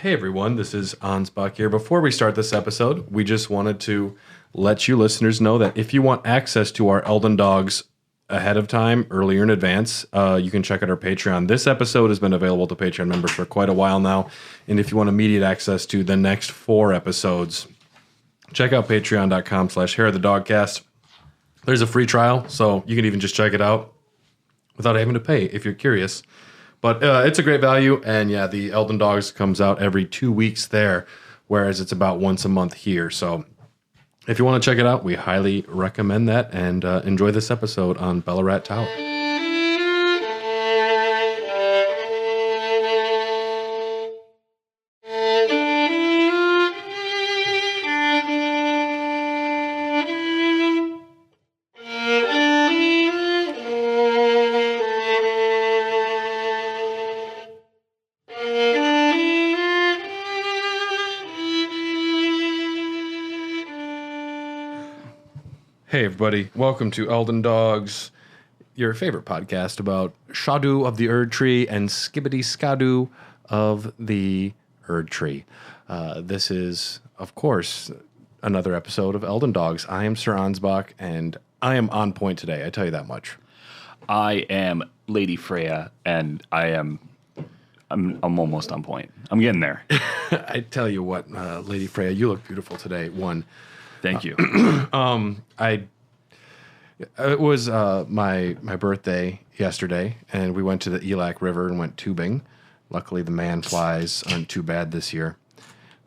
Hey everyone, this is Ansbach here. Before we start this episode, we just wanted to let you listeners know that if you want access to our Elden Dogs ahead of time, earlier in advance, you can check out our Patreon. This episode has been available to Patreon members for quite a while now, and if you want immediate access to the next 4 episodes, check out patreon.com/hairofthedogcast. There's a free trial, so you can even just check it out without having to pay if you're curious. But it's a great value, and yeah, the Elden Dogs comes out every 2 weeks there, whereas it's about once a month here. So if you want to check it out, we highly recommend that, and enjoy this episode on Belurat Tower. Hey everybody, welcome to Elden Dogs, your favorite podcast about Shadu of the Erd Tree and Skibbity Skadu of the Erd Tree. This is, of course, another episode of Elden Dogs. I am Sir Ansbach, and I am on point today, I tell you that much. I am Lady Freyja, and I'm almost on point. I'm getting there. I tell you what, Lady Freyja, you look beautiful today. Thank you. It was my birthday yesterday, and we went to the Elak River and went tubing. Luckily, the man flies aren't too bad this year,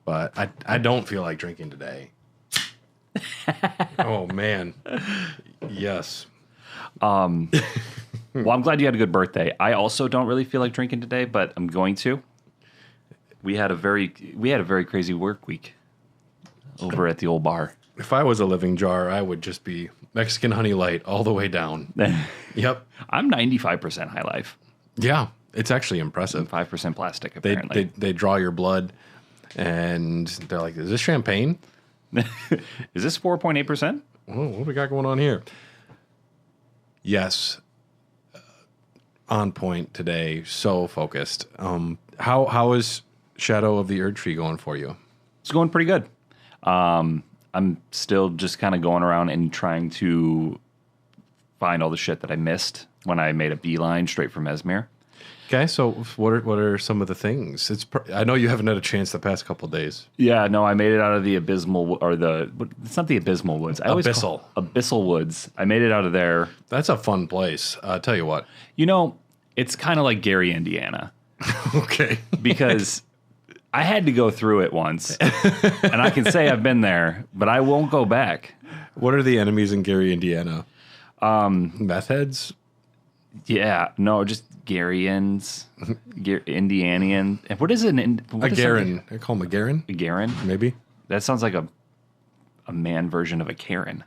but I don't feel like drinking today. Oh man, yes. Well, I'm glad you had a good birthday. I also don't really feel like drinking today, but I'm going to. We had a very crazy work week over at the old bar. If I was a living jar, I would just be Mexican Honey Light all the way down. Yep. I'm 95% high life. Yeah, it's actually impressive. 5% plastic, apparently. They draw your blood, and they're like, is this champagne? Is this 4.8%? Oh, what do we got going on here? Yes. On point today. So focused. How is Shadow of the Erd Tree going for you? It's going pretty good. I'm still just kind of going around and trying to find all the shit that I missed when I made a beeline straight from Esmir. Okay, so what are some of the things? I know you haven't had a chance the past couple of days. Yeah, no, I made it out of the abysmal, it's not the abysmal woods. Abyssal woods. I made it out of there. That's a fun place. Tell you what. You know, it's kind of like Gary, Indiana. Okay. Because I had to go through it once, and I can say I've been there, but I won't go back. What are the enemies in Gary, Indiana? Meth heads? Yeah, no, just Garyans, Indianian. And what is it? A Garen. I call him a Garen? A Garen? Maybe. That sounds like a man version of a Karen.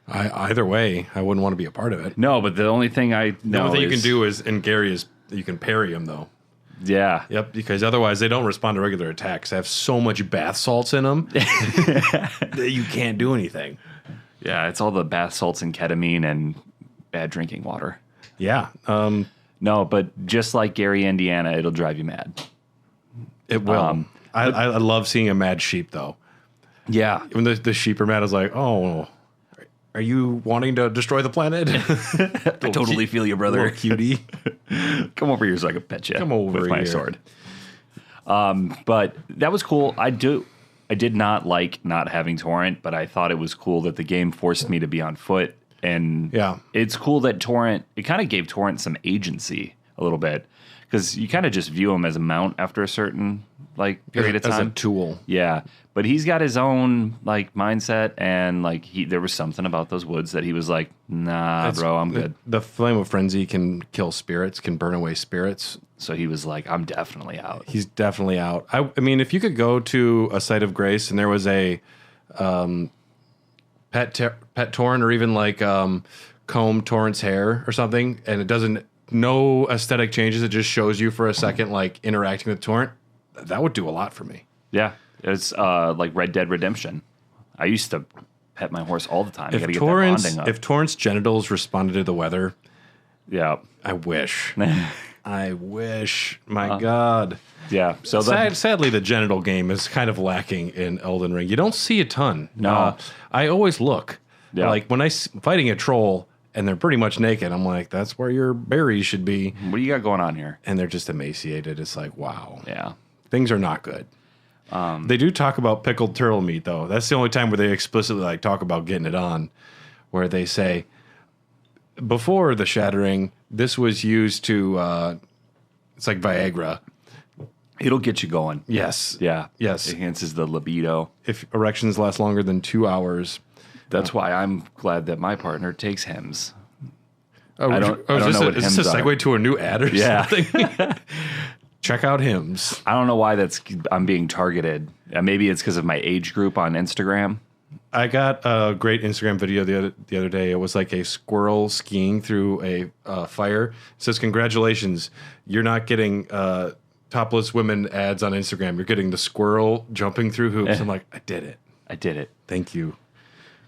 Either way, I wouldn't want to be a part of it. No, but the only thing I know the only thing you can do in Gary is you can parry them, though. Yeah. Yep, because otherwise they don't respond to regular attacks. They have so much bath salts in them that you can't do anything. Yeah, it's all the bath salts and ketamine and bad drinking water. Yeah. No, but just like Gary, Indiana, it'll drive you mad. It will. I love seeing a mad sheep, though. Yeah. When the sheep are mad, it's like, oh, are you wanting to destroy the planet? I totally feel you, brother. Little cutie. Come over here so I can pet you. Come over with my here. sword. But that was cool. I did not like not having torrent, but I thought it was cool that the game forced me to be on foot. And yeah, it's cool that torrent. It kind of gave torrent some agency a little bit because you kind of just view him as a mount after a certain period of time. As a tool. Yeah. But he's got his own mindset, and there was something about those woods that he was like, nah, bro, I'm good. The Flame of Frenzy can kill spirits, can burn away spirits. So he was like, I'm definitely out. He's definitely out. I mean, if you could go to a site of grace and there was a pet torrent or even comb torrent's hair or something, and it doesn't, no aesthetic changes, it just shows you for a second interacting with torrent, that would do a lot for me. Yeah. It's like Red Dead Redemption. I used to pet my horse all the time. I gotta get that bonding up. If Torrent's genitals responded to the weather, yeah, I wish. I wish. My God. Yeah. So Sadly, the genital game is kind of lacking in Elden Ring. You don't see a ton. No. I always look. Yeah. Like when I'm fighting a troll and they're pretty much naked, I'm like, that's where your berries should be. what do you got going on here? And they're just emaciated. It's like, wow. Yeah. Things are not good. They do talk about pickled turtle meat, though. That's the only time where they explicitly like talk about getting it on, where they say, before the shattering, this was used to, it's like Viagra. It'll get you going. Yes. Yeah. Yes. It enhances the libido. If erections last longer than 2 hours. That's why I'm glad that my partner takes Hims. Oh, I don't know what is this a hymns segue are. to a new ad or something? Check out hymns. I don't know why I'm being targeted. Maybe it's because of my age group on Instagram. I got a great Instagram video the other day. It was like a squirrel skiing through a fire. It says, "Congratulations, you're not getting topless women ads on Instagram. You're getting the squirrel jumping through hoops." I'm like, I did it. I did it. Thank you.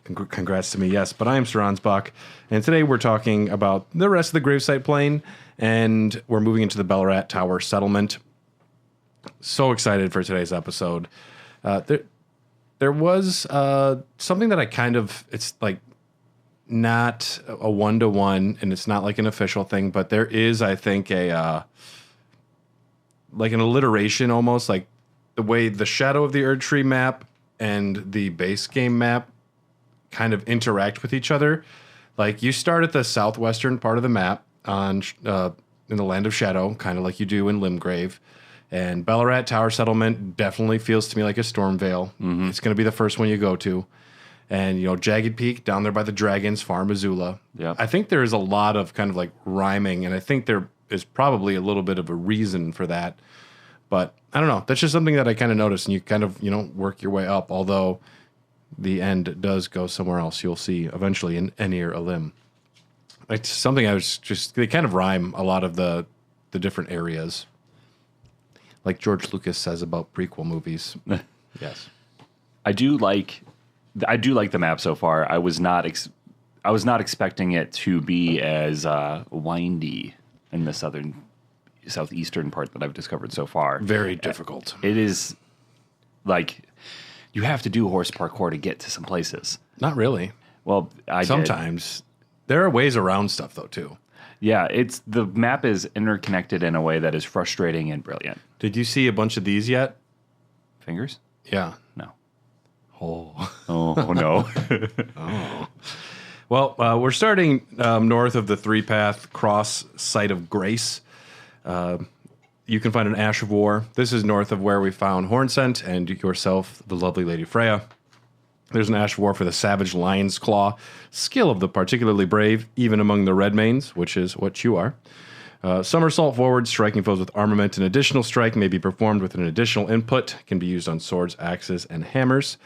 Congrats to me, yes. But I am Sir Ansbach, and today we're talking about the rest of the gravesite plane, and we're moving into the Belurat Tower settlement. So excited for today's episode. There was something that I kind of, it's like not a one-to-one, and it's not like an official thing, but there is, I think, like an alliteration almost, like the way the Shadow of the Erdtree map and the base game map kind of interact with each other. Like you start at the southwestern part of the map on in the Land of Shadow, kind of like you do in Limgrave. And Belurat Tower Settlement definitely feels to me like a Stormvale. Mm-hmm. It's going to be the first one you go to. And, Jagged Peak down there by the Dragons, Far Missoula. Yeah. I think there is a lot of kind of like rhyming, and I think there is probably a little bit of a reason for that. But I don't know. That's just something that I kind of noticed, and you kind of, work your way up, although the end does go somewhere else. You'll see eventually in Enir Elim. It's something they kind of rhyme a lot of the different areas. Like George Lucas says about prequel movies. Yes. I do like the map so far. I was not expecting it to be as windy in the southeastern part that I've discovered so far. Very difficult. It is like you have to do horse parkour to get to some places. Not really. Well, sometimes there are ways around stuff though too. Yeah, the map is interconnected in a way that is frustrating and brilliant. Did you see a bunch of these yet? Fingers? Yeah. No. Oh. Oh no. Oh. Well, we're starting north of the three-path cross site of Grace. You can find an Ash of War. This is north of where we found Hornsent and yourself, the lovely Lady Freyja. There's an Ash of War for the Savage Lion's Claw, skill of the particularly brave, even among the Redmanes, which is what you are. Somersault forward, striking foes with armament. An additional strike may be performed with an additional input. Can be used on swords, axes, and hammers.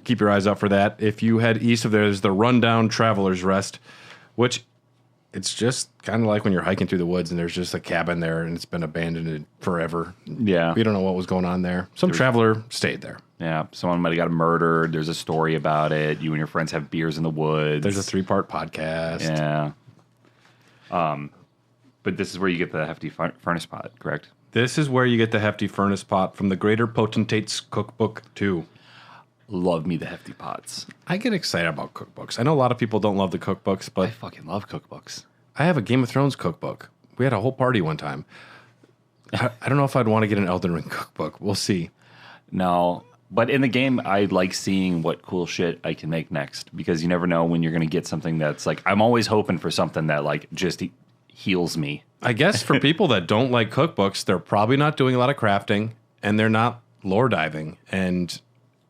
Keep your eyes out for that. If you head east of there, there's the Rundown Traveler's Rest, which it's just kind of like when you're hiking through the woods and there's just a cabin there and it's been abandoned forever. Yeah. We don't know what was going on there. Some traveler stayed there. Yeah, someone might have got murdered. There's a story about it. You and your friends have beers in the woods. There's a 3-part podcast. Yeah. But this is where you get the hefty furnace pot, correct? This is where you get the hefty furnace pot from the Greater Potentate's Cookbook 2. Love me the hefty pots. I get excited about cookbooks. I know a lot of people don't love the cookbooks, but I fucking love cookbooks. I have a Game of Thrones cookbook. We had a whole party one time. I don't know if I'd want to get an Elden Ring cookbook. We'll see. No, but in the game, I like seeing what cool shit I can make next, because you never know when you're going to get something that's like, I'm always hoping for something that like just heals me. I guess for people that don't like cookbooks, they're probably not doing a lot of crafting, and they're not lore diving. And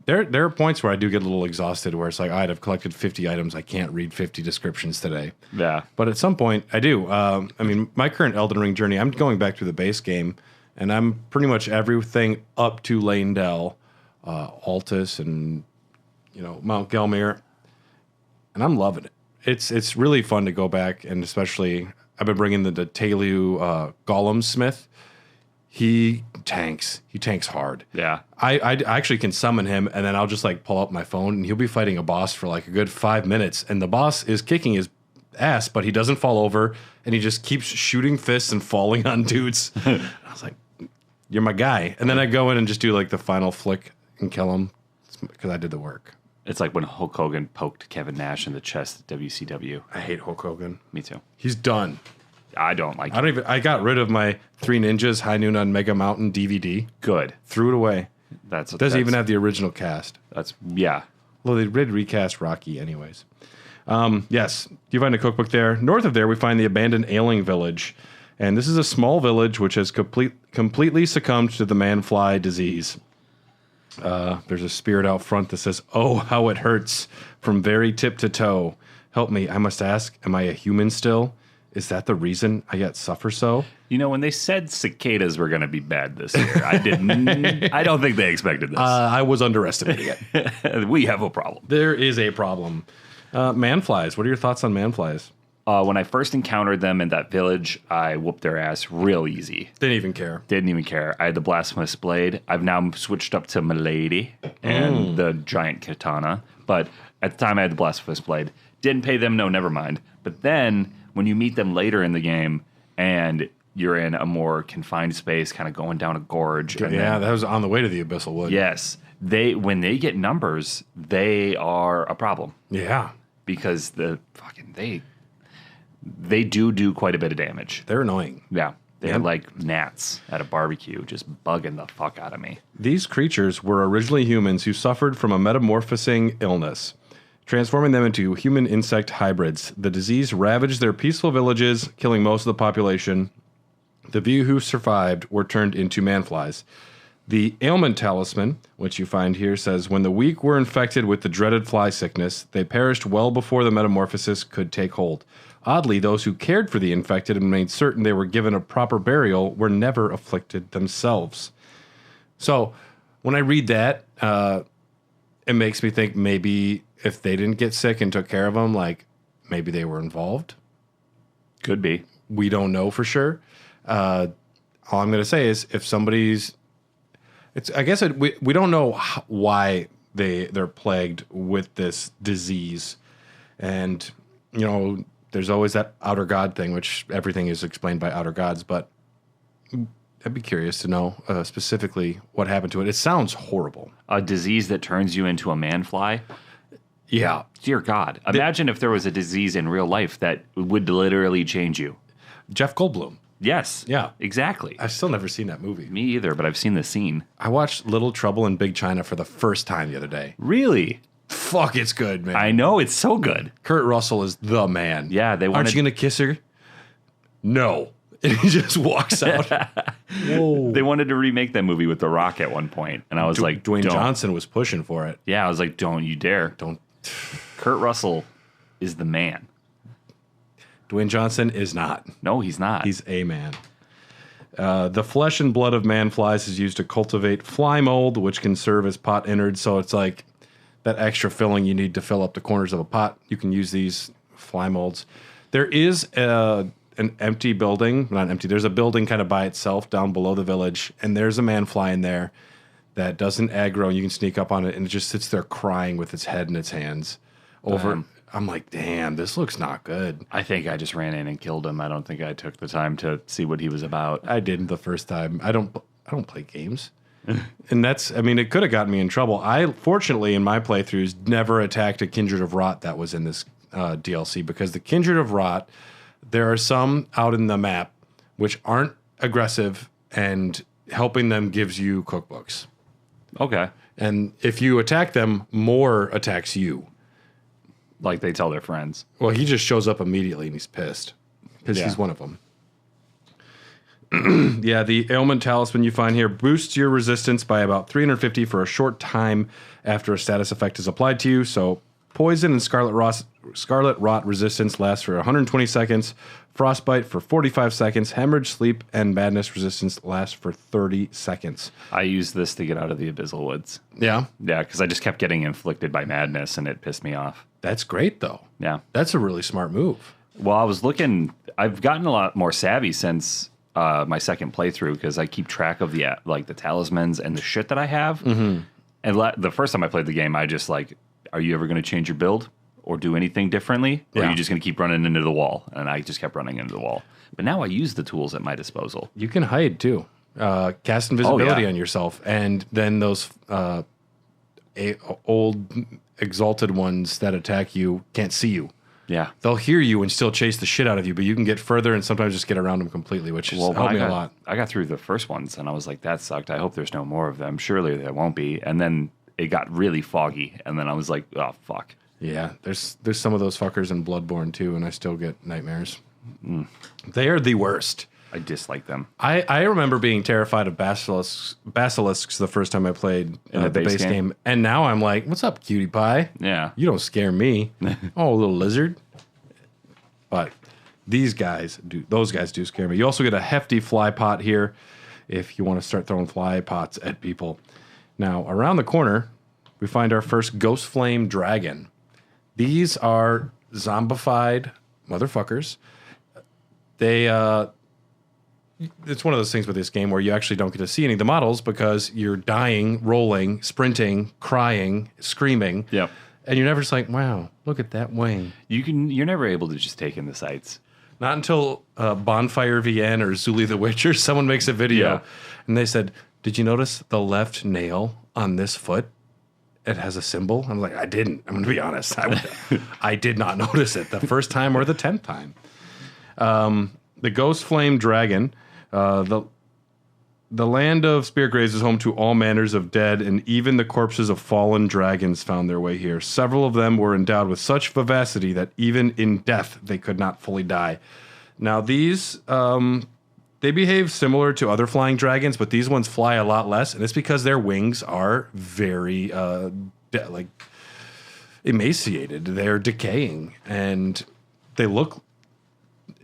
there are points where I do get a little exhausted, where it's like, all right, I've collected 50 items. I can't read 50 descriptions today. Yeah. But at some point, I do. I mean, my current Elden Ring journey, I'm going back through the base game, and I'm pretty much everything up to Leyndell, Altus, and Mount Gelmir, and I'm loving it. It's really fun to go back, and especially I've been bringing the Telu Golem Smith. He tanks hard. Yeah. I actually can summon him, and then I'll just like pull up my phone, and he'll be fighting a boss for like a good 5 minutes, and the boss is kicking his ass, but he doesn't fall over, and he just keeps shooting fists and falling on dudes. I was like, you're my guy. And then I go in and just do like the final flick and kill him because I did the work. It's like when Hulk Hogan poked Kevin Nash in the chest at WCW. I hate Hulk Hogan. Me too. He's done. I don't like it. I got rid of my Three Ninjas High Noon on Mega Mountain DVD. Good. Threw it away. Doesn't even have the original cast. Yeah. Well, they did recast Rocky anyways. Yes, you find a cookbook there. North of there, we find the abandoned ailing village. And this is a small village which has completely succumbed to the man-fly disease. There's a spirit out front that says, "Oh, how it hurts from very tip to toe. Help me, I must ask, am I a human still? Is that the reason I yet suffer so?" You know, when they said cicadas were going to be bad this year, I don't think they expected this. I was underestimating it. We have a problem. There is a problem. Man-flies, what are your thoughts on man-flies? When I first encountered them in that village, I whooped their ass real easy. Didn't even care. Didn't even care. I had the blasphemous blade. I've now switched up to Milady and the giant katana. But at the time, I had the blasphemous blade. Didn't pay them, no, never mind. But then, when you meet them later in the game, and you're in a more confined space, kind of going down a gorge. That was on the way to the Abyssal Wood. Yes. When they get numbers, they are a problem. Yeah. Because they do quite a bit of damage. They're annoying. Yeah. They're like gnats at a barbecue, just bugging the fuck out of me. These creatures were originally humans who suffered from a metamorphosing illness, transforming them into human insect hybrids. The disease ravaged their peaceful villages, killing most of the population. The few who survived were turned into man-flies. The ailment talisman, which you find here, says, when the weak were infected with the dreaded fly sickness, they perished well before the metamorphosis could take hold. Oddly, those who cared for the infected and made certain they were given a proper burial were never afflicted themselves. So, when I read that, it makes me think maybe if they didn't get sick and took care of them, like, maybe they were involved. Could be. We don't know for sure. All I'm going to say is if somebody's... we don't know why they're plagued with this disease. And, you know, there's always that outer god thing, which everything is explained by outer gods. But I'd be curious to know specifically what happened to it. It sounds horrible. A disease that turns you into a man-fly? Yeah. Dear God. Imagine if there was a disease in real life that would literally change you. Jeff Goldblum. Yes. Yeah. Exactly. I've still never seen that movie. Me either, but I've seen the scene. I watched Little Trouble in Big China for the first time the other day. Really? Fuck, it's good, man. I know, it's so good. Kurt Russell is the man. Yeah, Aren't you going to kiss her? No. And he just walks out. Whoa. They wanted to remake that movie with The Rock at one point, and I was like, Dwayne don't. Johnson was pushing for it. Yeah, I was like, don't you dare. Don't. Kurt Russell is the man. Dwayne Johnson is not. No, he's not. He's a man. The flesh and blood of man-flies is used to cultivate fly mold, which can serve as pot innards. So it's like that extra filling you need to fill up the corners of a pot. You can use these fly molds. There is an empty building. Not empty. There's a building kind of by itself down below the village, and there's a man-fly in there that doesn't aggro, and you can sneak up on it, and it just sits there crying with its head in its hands. I'm like, damn, this looks not good. I think I just ran in and killed him. I don't think I took the time to see what he was about. I didn't the first time. I don't play games. And it could have gotten me in trouble. I, fortunately, in my playthroughs, never attacked a Kindred of Rot that was in this DLC, because the Kindred of Rot, there are some out in the map which aren't aggressive, and helping them gives you cookbooks. Okay. And if you attack them, more attacks you. Like they tell their friends. Well, he just shows up immediately and he's pissed because he's one of them. Yeah, the ailment talisman you find here boosts your resistance by about 350 for a short time after a status effect is applied to you. So poison and scarlet rot resistance lasts for 120 seconds. Frostbite for 45 seconds. Hemorrhage, sleep, and madness resistance lasts for 30 seconds. I used this to get out of the Abyssal Woods. Yeah? Yeah, because I just kept getting inflicted by madness, and it pissed me off. That's great, though. Yeah. That's a really smart move. Well, I've gotten a lot more savvy since my second playthrough, because I keep track of the talismans and the shit that I have. Mm-hmm. And the first time I played the game, I just like, are you ever going to change your build? or do anything differently, or are Yeah. you just going to keep running into the wall? And I just kept running into the wall. But now I use the tools at my disposal. You can hide too. Cast invisibility yeah. on yourself, and then those old exalted ones that attack you can't see you. Yeah. They'll hear you and still chase the shit out of you, but you can get further and sometimes just get around them completely, which has helped me a lot. I got through the first ones, and I was like, that sucked. I hope there's no more of them. Surely there won't be. And then it got really foggy, and then I was like, oh, fuck. Yeah, there's some of those fuckers in Bloodborne too, and I still get nightmares. They are the worst. I dislike them. I remember being terrified of basilisks the first time I played In the base base game, and now I'm like, "What's up, cutie pie? Yeah. You don't scare me." Oh, little lizard. But those guys do scare me. You also get a hefty fly pot here if you want to start throwing fly pots at people. Now, around the corner, we find our first Ghostflame Dragon. These are zombified motherfuckers. It's one of those things with this game where you actually don't get to see any of the models because you're dying, rolling, sprinting, crying, screaming. Yep. And you're never just like, wow, look at that wing. You're never able to just take in the sights. Not until Bonfire VN or Zuli the Witcher, someone makes a video. Yeah. And they said, did you notice the left nail on this foot? It has a symbol. I'm like, I didn't. I'm going to be honest. I did not notice it the first time or the 10th time. The Ghostflame Dragon. The land of spirit graves is home to all manners of dead, and even the corpses of fallen dragons found their way here. Several of them were endowed with such vivacity that even in death they could not fully die. Now these, they behave similar to other flying dragons, but these ones fly a lot less, and it's because their wings are very emaciated. They're decaying, and they look.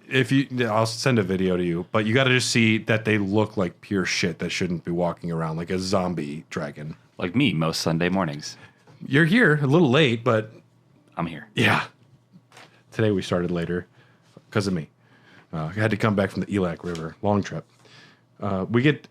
I'll send a video to you, but you got to just see that they look like pure shit that shouldn't be walking around like a zombie dragon. Like me most Sunday mornings. You're here a little late, but I'm here. yeah. Today we started later because of me. I had to come back from the Elac River. Long trip. We get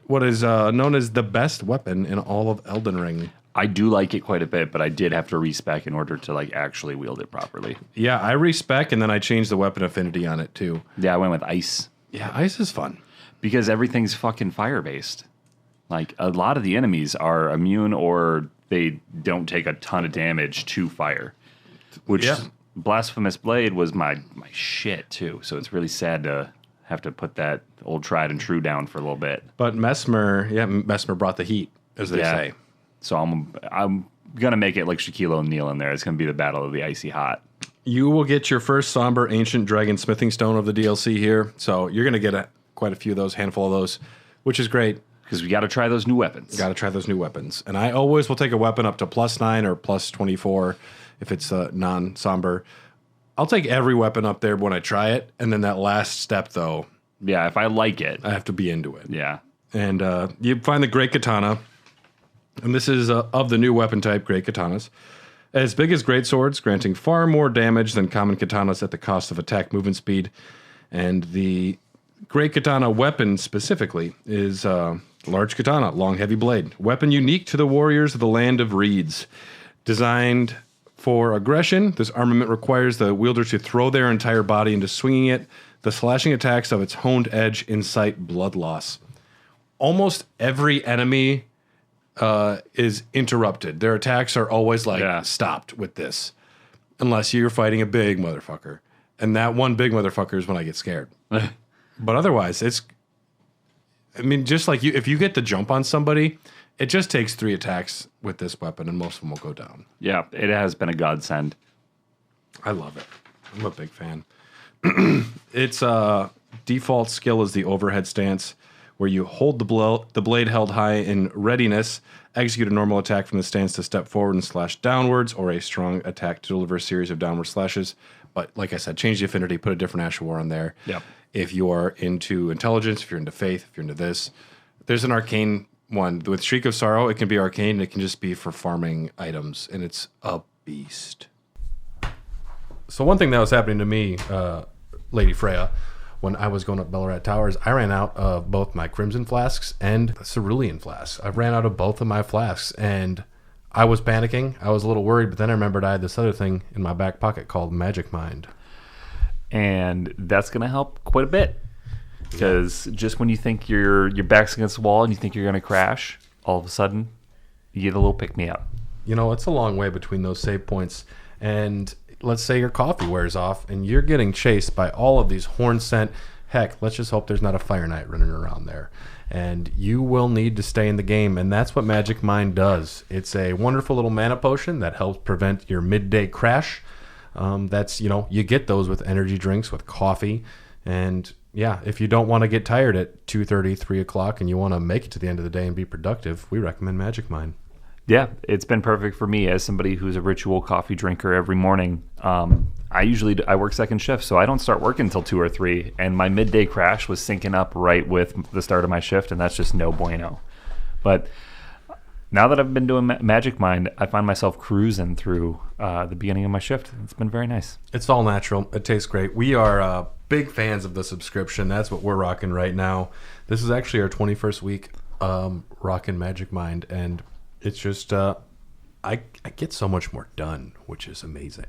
what is known as the best weapon in all of Elden Ring. I do like it quite a bit, but I did have to respec in order to like actually wield it properly. Yeah, I respec, and then I changed the weapon affinity on it too. Yeah, I went with ice. Yeah, ice is fun. Because everything's fucking fire-based. Like, a lot of the enemies are immune or they don't take a ton of damage to fire. Which, Yeah. Blasphemous Blade was my shit, too. So it's really sad to have to put that old tried and true down for a little bit. But Mesmer brought the heat, as they say. So I'm going to make it like Shaquille O'Neal in there. It's going to be the Battle of the Icy Hot. You will get your first somber ancient dragon smithing stone of the DLC here. So you're going to get quite a few of those, handful of those, which is great. Because we got to try those new weapons. Got to try those new weapons. And I always will take a weapon up to +9 or +24 if it's non-somber. I'll take every weapon up there when I try it. And then that last step, though, Yeah, if I like it. I have to be into it. Yeah. And you find the Great Katana. And this is of the new weapon type, Great Katanas. As big as great swords, granting far more damage than common katanas at the cost of attack movement speed. And the Great Katana weapon specifically is large katana, long heavy blade. Weapon unique to the warriors of the land of reeds. Designed for aggression, this armament requires the wielder to throw their entire body into swinging it. The slashing attacks of its honed edge incite blood loss. Almost every enemy is interrupted. Their attacks are always stopped with this. Unless you're fighting a big motherfucker. And that one big motherfucker is when I get scared. But otherwise, just like if you get the jump on somebody, it just takes 3 attacks with this weapon and most of them will go down. Yeah, it has been a godsend. I love it. I'm a big fan. Its default skill is the overhead stance, where you hold the blade held high in readiness, execute a normal attack from the stance to step forward and slash downwards, or a strong attack to deliver a series of downward slashes. But like I said, change the affinity, put a different Ash of War on there. Yep. If you are into intelligence, if you're into faith, if you're into this, there's an arcane one. With Shriek of Sorrow, it can be arcane, and it can just be for farming items, and it's a beast. So one thing that was happening to me, Lady Freyja, when I was going up Belurat Towers, I ran out of both my Crimson flasks and Cerulean flasks. I ran out of both of my flasks, and I was panicking. I was a little worried, but then I remembered I had this other thing in my back pocket called Magic Mind. And that's going to help quite a bit. Because just when you think your back's against the wall and you think you're going to crash, all of a sudden, you get a little pick-me-up. You know, it's a long way between those save points. And let's say your coffee wears off and you're getting chased by all of these horn scent. Heck, let's just hope there's not a Fire Knight running around there. And you will need to stay in the game, and that's what Magic Mind does. It's a wonderful little mana potion that helps prevent your midday crash. You get those with energy drinks, with coffee, and yeah, if you don't want to get tired at 2:30, 3 o'clock, and you want to make it to the end of the day and be productive, we recommend Magic Mind. Yeah, it's been perfect for me as somebody who's a ritual coffee drinker every morning. I work second shift, so I don't start working until 2 or 3, and my midday crash was syncing up right with the start of my shift, and that's just no bueno. But now that I've been doing Magic Mind, I find myself cruising through the beginning of my shift. It's been very nice. It's all natural. It tastes great. We are big fans of the subscription. That's what we're rocking right now. This is actually our 21st week rocking Magic Mind, and it's just I get so much more done, which is amazing.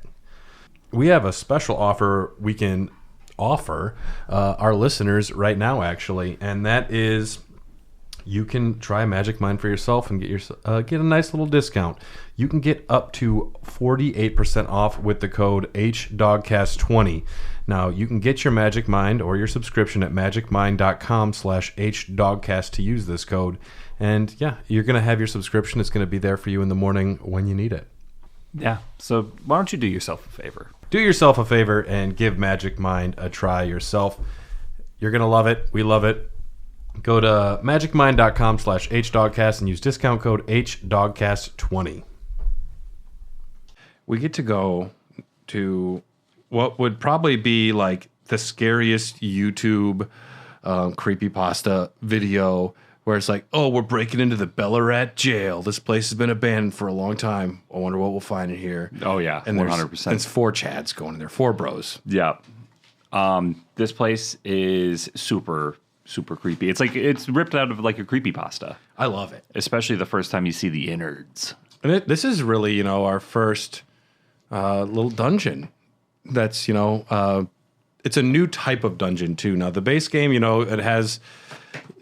We have a special offer we can offer our listeners right now, actually, and that is you can try Magic Mind for yourself and get a nice little discount. You can get up to 48% off with the code HDogcast20. Now, you can get your Magic Mind or your subscription at magicmind.com/HDogcast to use this code. And yeah, you're going to have your subscription. It's going to be there for you in the morning when you need it. Yeah, so why don't you do yourself a favor? Do yourself a favor and give Magic Mind a try yourself. You're going to love it. We love it. Go to magicmind.com/HDogcast and use discount code HDogcast20. We get to go to what would probably be like the scariest YouTube creepypasta video where it's like, oh, we're breaking into the Belurat jail. This place has been abandoned for a long time. I wonder what we'll find in here. Oh, yeah, and 100%. It's 4 Chads going in there, 4 bros. Yeah. This place is super, super creepy. It's like it's ripped out of like a creepypasta. I love it. Especially the first time you see the innards. And this is really, our first little dungeon. That's, it's a new type of dungeon, too. Now, the base game, it has,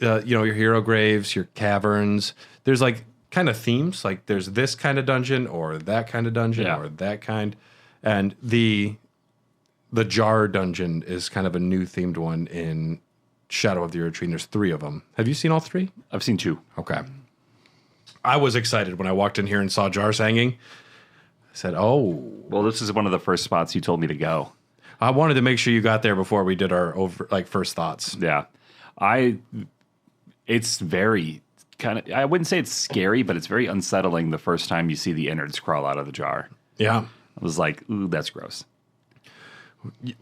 your hero graves, your caverns. There's, like, kind of themes. Like, there's this kind of dungeon or that kind of dungeon or that kind. And the jar dungeon is kind of a new themed one in Shadow of the Erdtree. There's 3 of them. Have you seen all 3? I've seen 2. Okay. I was excited when I walked in here and saw jars hanging. I said, oh. Well, this is one of the first spots you told me to go. I wanted to make sure you got there before we did our first thoughts. Yeah. It's very I wouldn't say it's scary, but it's very unsettling the first time you see the innards crawl out of the jar. Yeah. I was like, ooh, that's gross.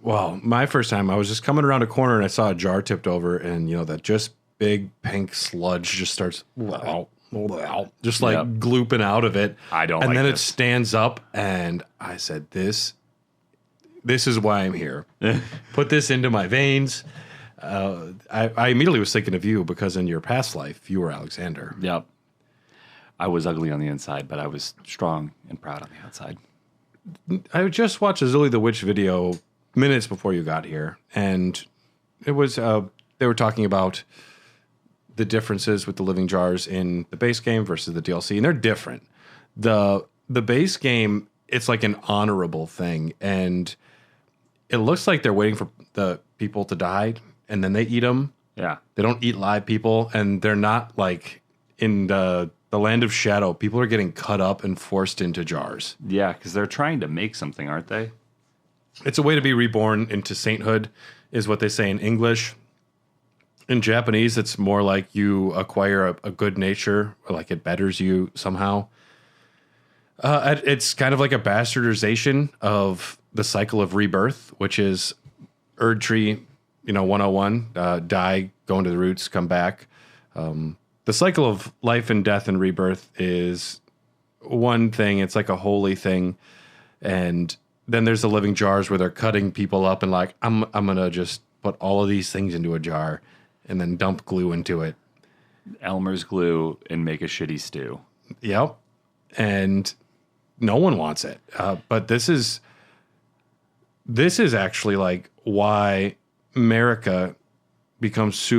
Well, my first time, I was just coming around a corner and I saw a jar tipped over and, that just big pink sludge just starts just like glooping out of it. I don't and like then this. It stands up and I said, this is why I'm here. Put this into my veins. I immediately was thinking of you because in your past life, you were Alexander. Yep. I was ugly on the inside, but I was strong and proud on the outside. I just watched a Zilly the Witch video minutes before you got here, and it was they were talking about the differences with the living jars in the base game versus the DLC, and they're different. The base game, it's like an honorable thing, and it looks like they're waiting for the people to die, and then they eat them. Yeah. They don't eat live people, and they're not like in the Land of Shadow. People are getting cut up and forced into jars. Yeah, because they're trying to make something, aren't they? It's a way to be reborn into sainthood, is what they say in English. In Japanese, it's more like you acquire a good nature, or like it betters you somehow. It's kind of like a bastardization of the cycle of rebirth, which is Erdtree, 101, die, go into the roots, come back. The cycle of life and death and rebirth is one thing. It's like a holy thing. And then there's the living jars where they're cutting people up and like, I'm going to just put all of these things into a jar and then dump glue into it. Elmer's glue and make a shitty stew. Yep. and no one wants it. But this is actually like why America becomes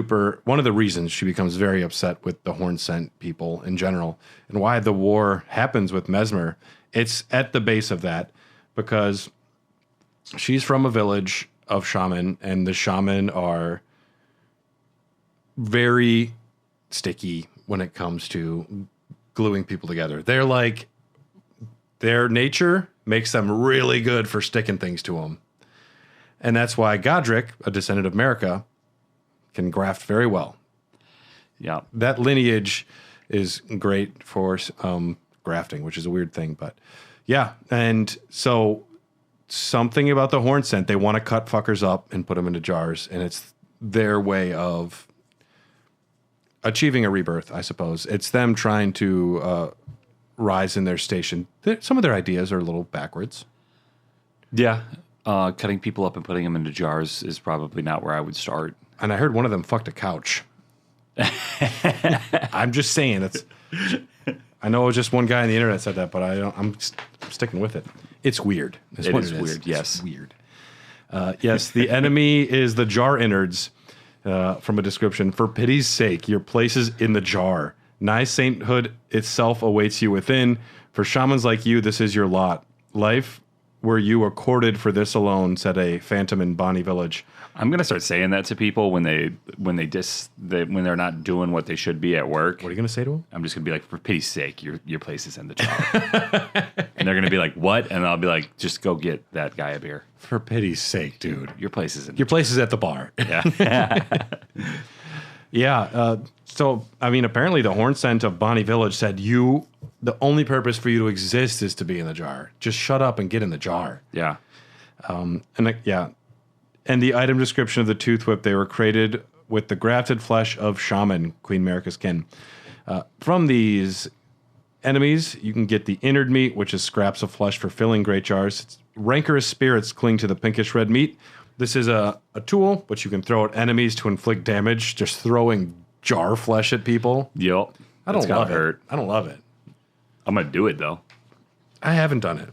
one of the reasons she becomes very upset with the Horn Scent people in general, and why the war happens with Mesmer. It's at the base of that because she's from a village of shaman, and the shaman are very sticky when it comes to gluing people together. They're like, their nature makes them really good for sticking things to them. And that's why Godric, a descendant of America, can graft very well. Yeah. That lineage is great for grafting, which is a weird thing, but yeah. And so something about the Horn Scent, they want to cut fuckers up and put them into jars, and it's their way of achieving a rebirth, I suppose. It's them trying to rise in their station. Some of their ideas are a little backwards. Yeah. Cutting people up and putting them into jars is probably not where I would start. And I heard one of them fucked a couch. I'm just saying. I know it was just one guy on the internet said that, but I'm sticking with it. It's weird. It is weird, yes. It's weird. Yes, the enemy is the jar innards. From a description, for pity's sake, your place is in the jar. Nigh sainthood itself awaits you within. For shamans like you, this is your lot. Life were you accorded for this alone, said a phantom in Bonnie Village. I'm gonna start saying that to people when they're not doing what they should be at work. What are you gonna say to them? I'm just gonna be like, for pity's sake, your place is in the jar. And they're gonna be like, what? And I'll be like, just go get that guy a beer. For pity's sake, dude. Your place is at the bar. Yeah. Yeah. So, I mean, apparently the Horn Scent of Bonnie Village said the only purpose for you to exist is to be in the jar. Just shut up and get in the jar. Yeah. And the item description of the Tooth Whip, they were created with the grafted flesh of Shaman, Queen Marika's kin. From these enemies, you can get the innard meat, which is scraps of flesh for filling great jars. It's rancorous spirits cling to the pinkish red meat. This is a tool, which you can throw at enemies to inflict damage, just throwing jar flesh at people. Yep. I don't love it. I don't love it. I'm going to do it, though. I haven't done it.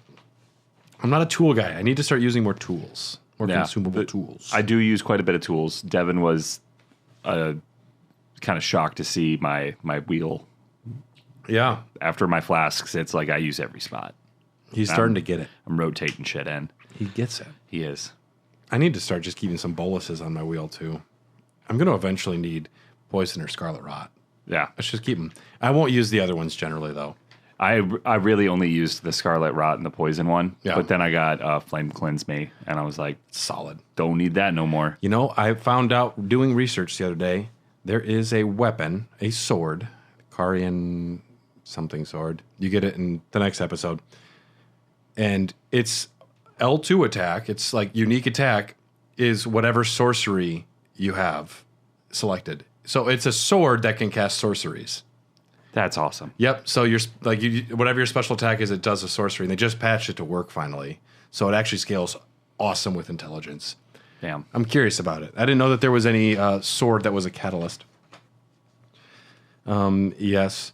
I'm not a tool guy. I need to start using more tools, more consumable tools. I do use quite a bit of tools. Devin was kind of shocked to see my wheel. Yeah. After my flasks, it's like I use every spot. He's starting to get it. I'm rotating shit in. He gets it. He is. I need to start just keeping some boluses on my wheel, too. I'm going to eventually need poison or scarlet rot. Yeah. Let's just keep them. I won't use the other ones generally, though. I really only used the scarlet rot and the poison one. Yeah. But then I got Flame Cleanse Me, and I was like, solid. Don't need that no more. You know, I found out doing research the other day, there is a weapon, a sword, Carian something sword. You get it in the next episode. And it's L2 attack. It's like unique attack is whatever sorcery you have selected. So it's a sword that can cast sorceries. That's awesome. Yep. So whatever your special attack is, it does a sorcery. And they just patched it to work finally. So it actually scales awesome with intelligence. Damn. I'm curious about it. I didn't know that there was any sword that was a catalyst. Yes.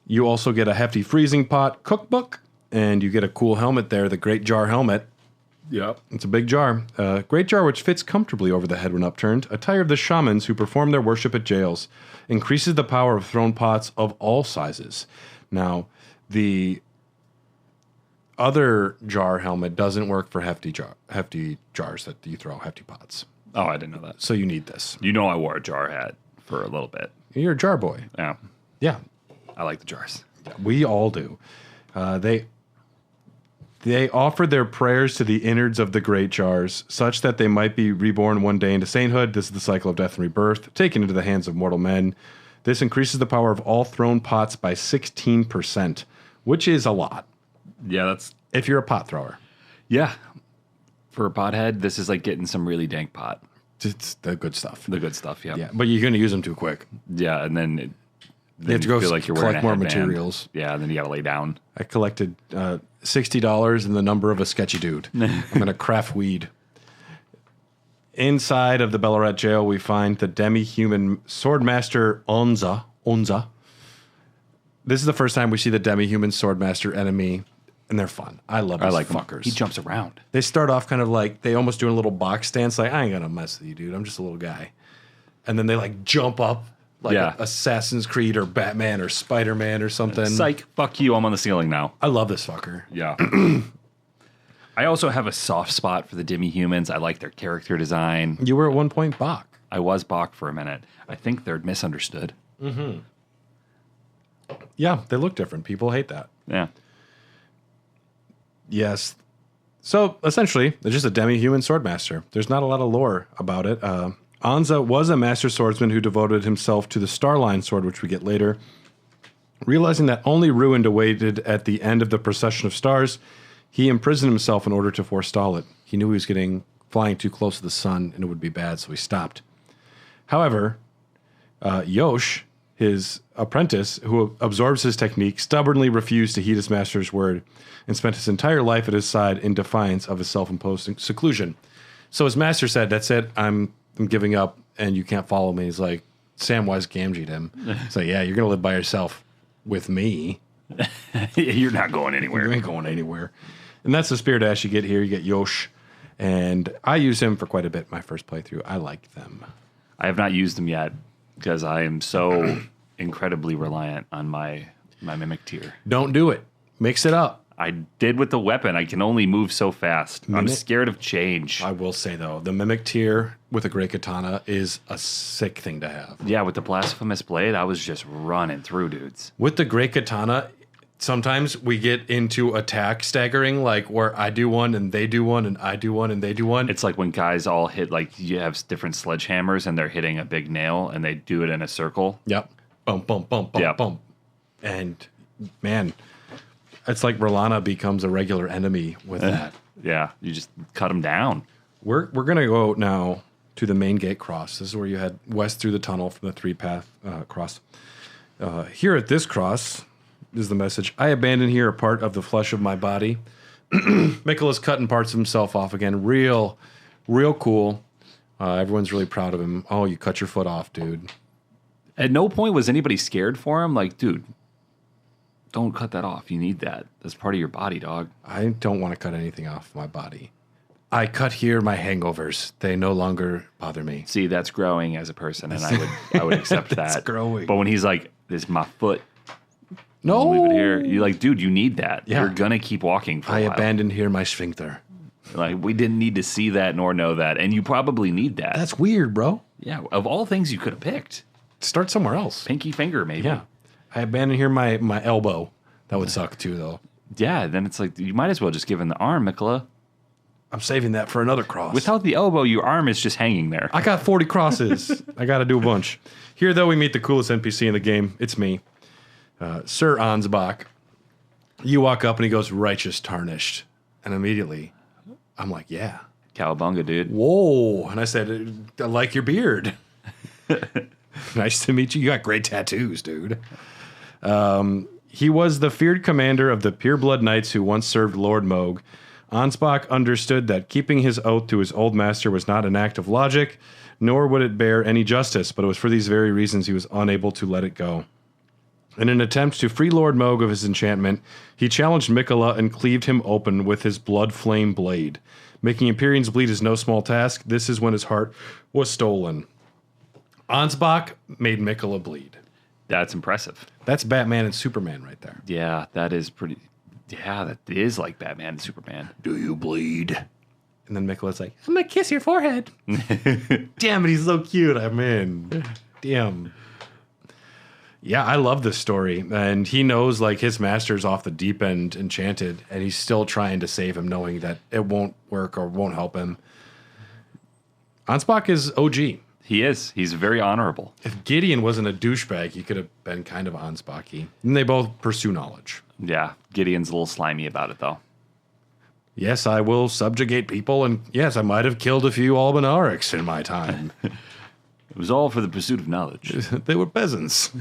You also get a hefty freezing pot cookbook, and you get a cool helmet there, the Great Jar helmet. Yep. It's a big jar. Great jar which fits comfortably over the head when upturned. Attire of the shamans who perform their worship at jails. Increases the power of thrown pots of all sizes. Now, the other jar helmet doesn't work for hefty jars that you throw, hefty pots. Oh, I didn't know that. So you need this. You know I wore a jar hat for a little bit. You're a jar boy. Yeah. Yeah. I like the jars. We all do. They offered their prayers to the innards of the great jars, such that they might be reborn one day into sainthood. This is the cycle of death and rebirth, taken into the hands of mortal men. This increases the power of all thrown pots by 16%, which is a lot. Yeah, that's... If you're a pot thrower. Yeah. For a pothead, this is like getting some really dank pot. It's the good stuff. The good stuff, yeah. Yeah, but you're going to use them too quick. Yeah, and then... You have to go feel like you're wearing collect more a headband. materials. Yeah, and then you got to lay down. I collected $60 in the number of a sketchy dude. I'm going to craft weed. Inside of the Belurat jail, we find the demi-human swordmaster Onza. this is the first time we see the demi-human swordmaster enemy, and they're fun. I love these fuckers. He jumps around. They start off kind of like, they almost do a little box stance, like, I ain't gonna mess with you, dude. I'm just a little guy. And then they like jump up like Assassin's Creed or Batman or Spider-Man or something. Psych, fuck you, I'm on the ceiling now. I love this fucker. Yeah. I also have a soft spot for the demi-humans. I like their character design. You were at one point Bach. I was Bach for a minute. I think they're misunderstood. Yeah, they look different. People hate that. Yeah. Yes. So essentially, they're just a demi-human swordmaster. There's not a lot of lore about it. Anza was a master swordsman who devoted himself to the Starline sword, which we get later. Realizing that only ruin awaited at the end of the procession of stars, he imprisoned himself in order to forestall it. He knew he was flying too close to the sun and it would be bad, so he stopped. However, Yosh, his apprentice, who absorbs his technique, stubbornly refused to heed his master's word and spent his entire life at his side in defiance of his self-imposed seclusion. So his master said, that's it, I'm giving up and you can't follow me. He's like, Samwise Gamgee'd him. So yeah, you're going to live by yourself with me. You're not going anywhere. You ain't going anywhere. And that's the Spirit Ash you get here. You get Yosh. And I use him for quite a bit my first playthrough. I like them. I have not used them yet because I am so incredibly reliant on my Mimic tier. Don't do it. Mix it up. I did with the weapon. I can only move so fast. I'm scared of change. I will say, though, the Mimic tier with a Great Katana is a sick thing to have. Yeah, with the Blasphemous Blade, I was just running through dudes. With the Great Katana, sometimes we get into attack staggering, like where I do one and they do one and I do one and they do one. It's like when guys all hit, like you have different sledgehammers and they're hitting a big nail and they do it in a circle. Yep. Bump, bump, bump, bump, bump. And man, it's like Rolana becomes a regular enemy with that. Yeah, you just cut them down. We're going to go now to the main gate cross. This is where you head west through the tunnel from the 3-path cross. Here at this cross is the message. I abandon here a part of the flesh of my body. Miquella's cutting parts of himself off again. Real cool. Everyone's really proud of him. Oh, you cut your foot off, dude. At no point was anybody scared for him. Like, dude, don't cut that off. You need that. That's part of your body, dog. I don't want to cut anything off my body. I cut here my hangovers. They no longer bother me. See, that's growing as a person, and I would accept That's that. growing. But when he's like, "This is my foot," no, leave it here. You're like, dude, you need that. Yeah. You're gonna keep walking for a while. abandoned here my sphincter. Like, we didn't need to see that nor know that, and you probably need that. That's weird, bro. Yeah, of all things you could have picked, Start somewhere else. pinky finger maybe. Yeah. I abandon here my elbow. That would suck too, though. Yeah, then it's like you might as well just give him the arm, Miquella. I'm saving that for another cross. Without the elbow, your arm is just hanging there. I got 40 crosses. I got to do a bunch. Here, though, we meet the coolest NPC in the game. It's me, Sir Ansbach. You walk up and he goes, righteous Tarnished. And immediately, I'm like, yeah. Cowabunga, dude. Whoa. And I said, I like your beard. Nice to meet you. You got great tattoos, dude. He was the feared commander of the Pureblood Knights who once served Lord Moog. Ansbach understood that keeping his oath to his old master was not an act of logic, nor would it bear any justice, but it was for these very reasons he was unable to let it go. In an attempt to free Lord Moog of his enchantment, he challenged Miquella and cleaved him open with his blood flame blade. Making Empyreans bleed is no small task. This is when his heart was stolen. Ansbach made Miquella bleed. That's impressive. That's Batman and Superman right there. Yeah, that is pretty. Yeah, that is like Batman and Superman. Do you bleed? And then Miquella's like, I'm going to kiss your forehead. Damn it, he's so cute. I'm in. Damn. Yeah, I love this story. And he knows like his master's off the deep end enchanted, and he's still trying to save him, knowing that it won't work or won't help him. Ansbach is OG. He is. He's very honorable. If Gideon wasn't a douchebag, he could have been kind of Ansbach-y. And they both pursue knowledge. Yeah, Gideon's a little slimy about it, though. Yes, I will subjugate people, and yes, I might have killed a few Albanarics in my time. It was all for the pursuit of knowledge. They were peasants.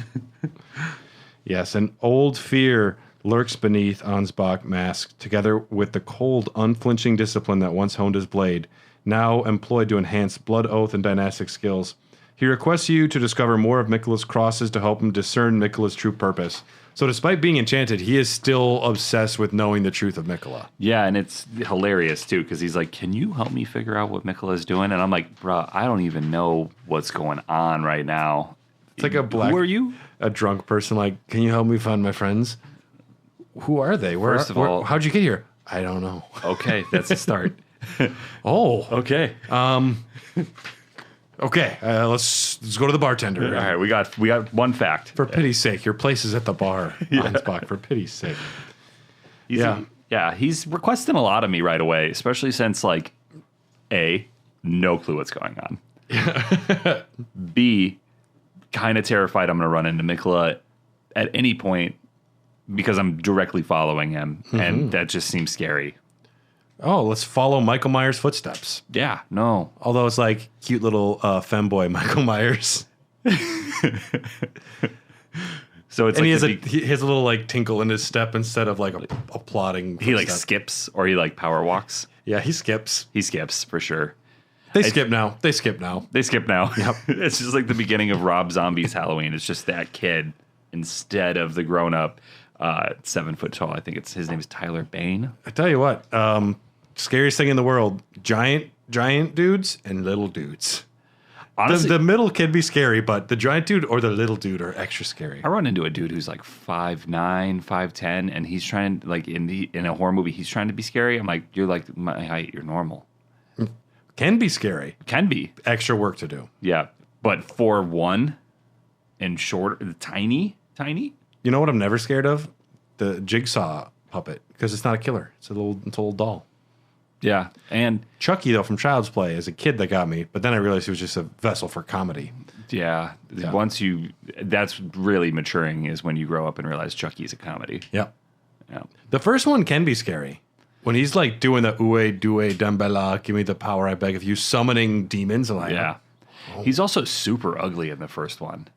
Yes, an old fear lurks beneath Ansbach's mask, together with the cold, unflinching discipline that once honed his blade, now employed to enhance blood oath and dynastic skills. He requests you to discover more of Miquella's crosses to help him discern Miquella's true purpose. So despite being enchanted, he is still obsessed with knowing the truth of Miquella. Yeah, and it's hilarious, too, because he's like, can you help me figure out what Miquella's doing? And I'm like, bruh, I don't even know what's going on right now. It's like Who are you? A drunk person like, can you help me find my friends? Who are they? First of all- how'd you get here? I don't know. Okay, that's a start. Oh, Okay. okay. Let's go to the bartender. All right, we got one fact. For pity's sake, your place is at the bar, Ansbach. For pity's sake. He's requesting a lot of me right away, especially since, like, A, no clue what's going on. B, kind of terrified I'm going to run into Miquella at any point because I'm directly following him, and that just seems scary. Oh, let's follow Michael Myers' footsteps. Yeah, no. Although it's like cute little femboy Michael Myers. So it's And like he has a little like tinkle in his step instead of like a plodding he like footstep. skips or he like power walks. Yeah, he skips. He skips for sure. They skip now. They skip now. Yep. It's just like the beginning of Rob Zombie's Halloween. It's just that kid instead of the grown up 7 foot tall. I think his name is Tyler Bane. I tell you what, scariest thing in the world, giant dudes and little dudes. Honestly, The middle can be scary, but the giant dude or the little dude are extra scary. I run into a dude who's like 5'9", 5'10", and he's trying like in a horror movie, he's trying to be scary. I'm like, you're like my height, you're normal. Can be scary. Can be. Extra work to do. Yeah. But 4'1" and short, tiny. You know what I'm never scared of? The Jigsaw puppet, because it's not a killer. It's a little doll. Yeah. And Chucky, though, from Child's Play, is a kid that got me, but then I realized he was just a vessel for comedy. yeah, that's really maturing is when you grow up and realize Chucky's a comedy. Yep. Yeah. The first one can be scary. When he's like doing the Uwe Due Dambala, give me the power I beg of you, summoning demons. I'm like, Yeah. He's also super ugly in the first one.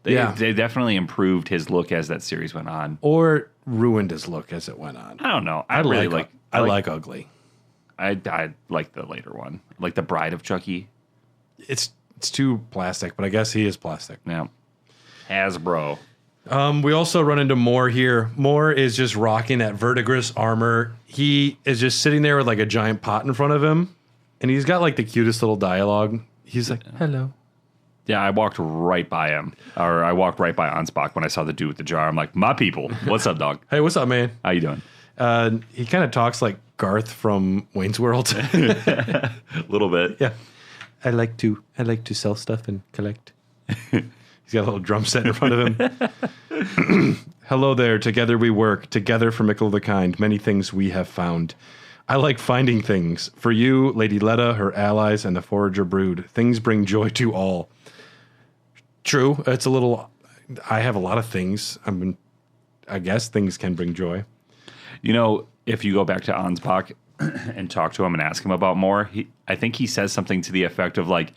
They definitely improved his look as that series went on. Or ruined his look as it went on. I don't know. I like ugly. I like the later one, like the Bride of Chucky. It's too plastic, but I guess he is plastic. Yeah, Hasbro. We also run into Moore here. Moore is just rocking that verdigris armor. He is just sitting there with like a giant pot in front of him, and he's got like the cutest little dialogue. He's like, "Hello." Yeah, I walked right by him, or I walked right by Ansbach when I saw the dude with the jar. I'm like, "My people, what's up, dog? Hey, what's up, man? How you doing?" He kind of talks like Garth from Wayne's World. A little bit. Yeah. I like to sell stuff and collect. He's got a little drum set in front of him. Hello there. Together we work. Together for Miquella the Kind. Many things we have found. I like finding things. For you, Lady Letta, her allies, and the Forager brood. Things bring joy to all. True. It's a little... I have a lot of things. I guess things can bring joy. You know, if you go back to Ansbach and talk to him and ask him about more, I think he says something to the effect of like,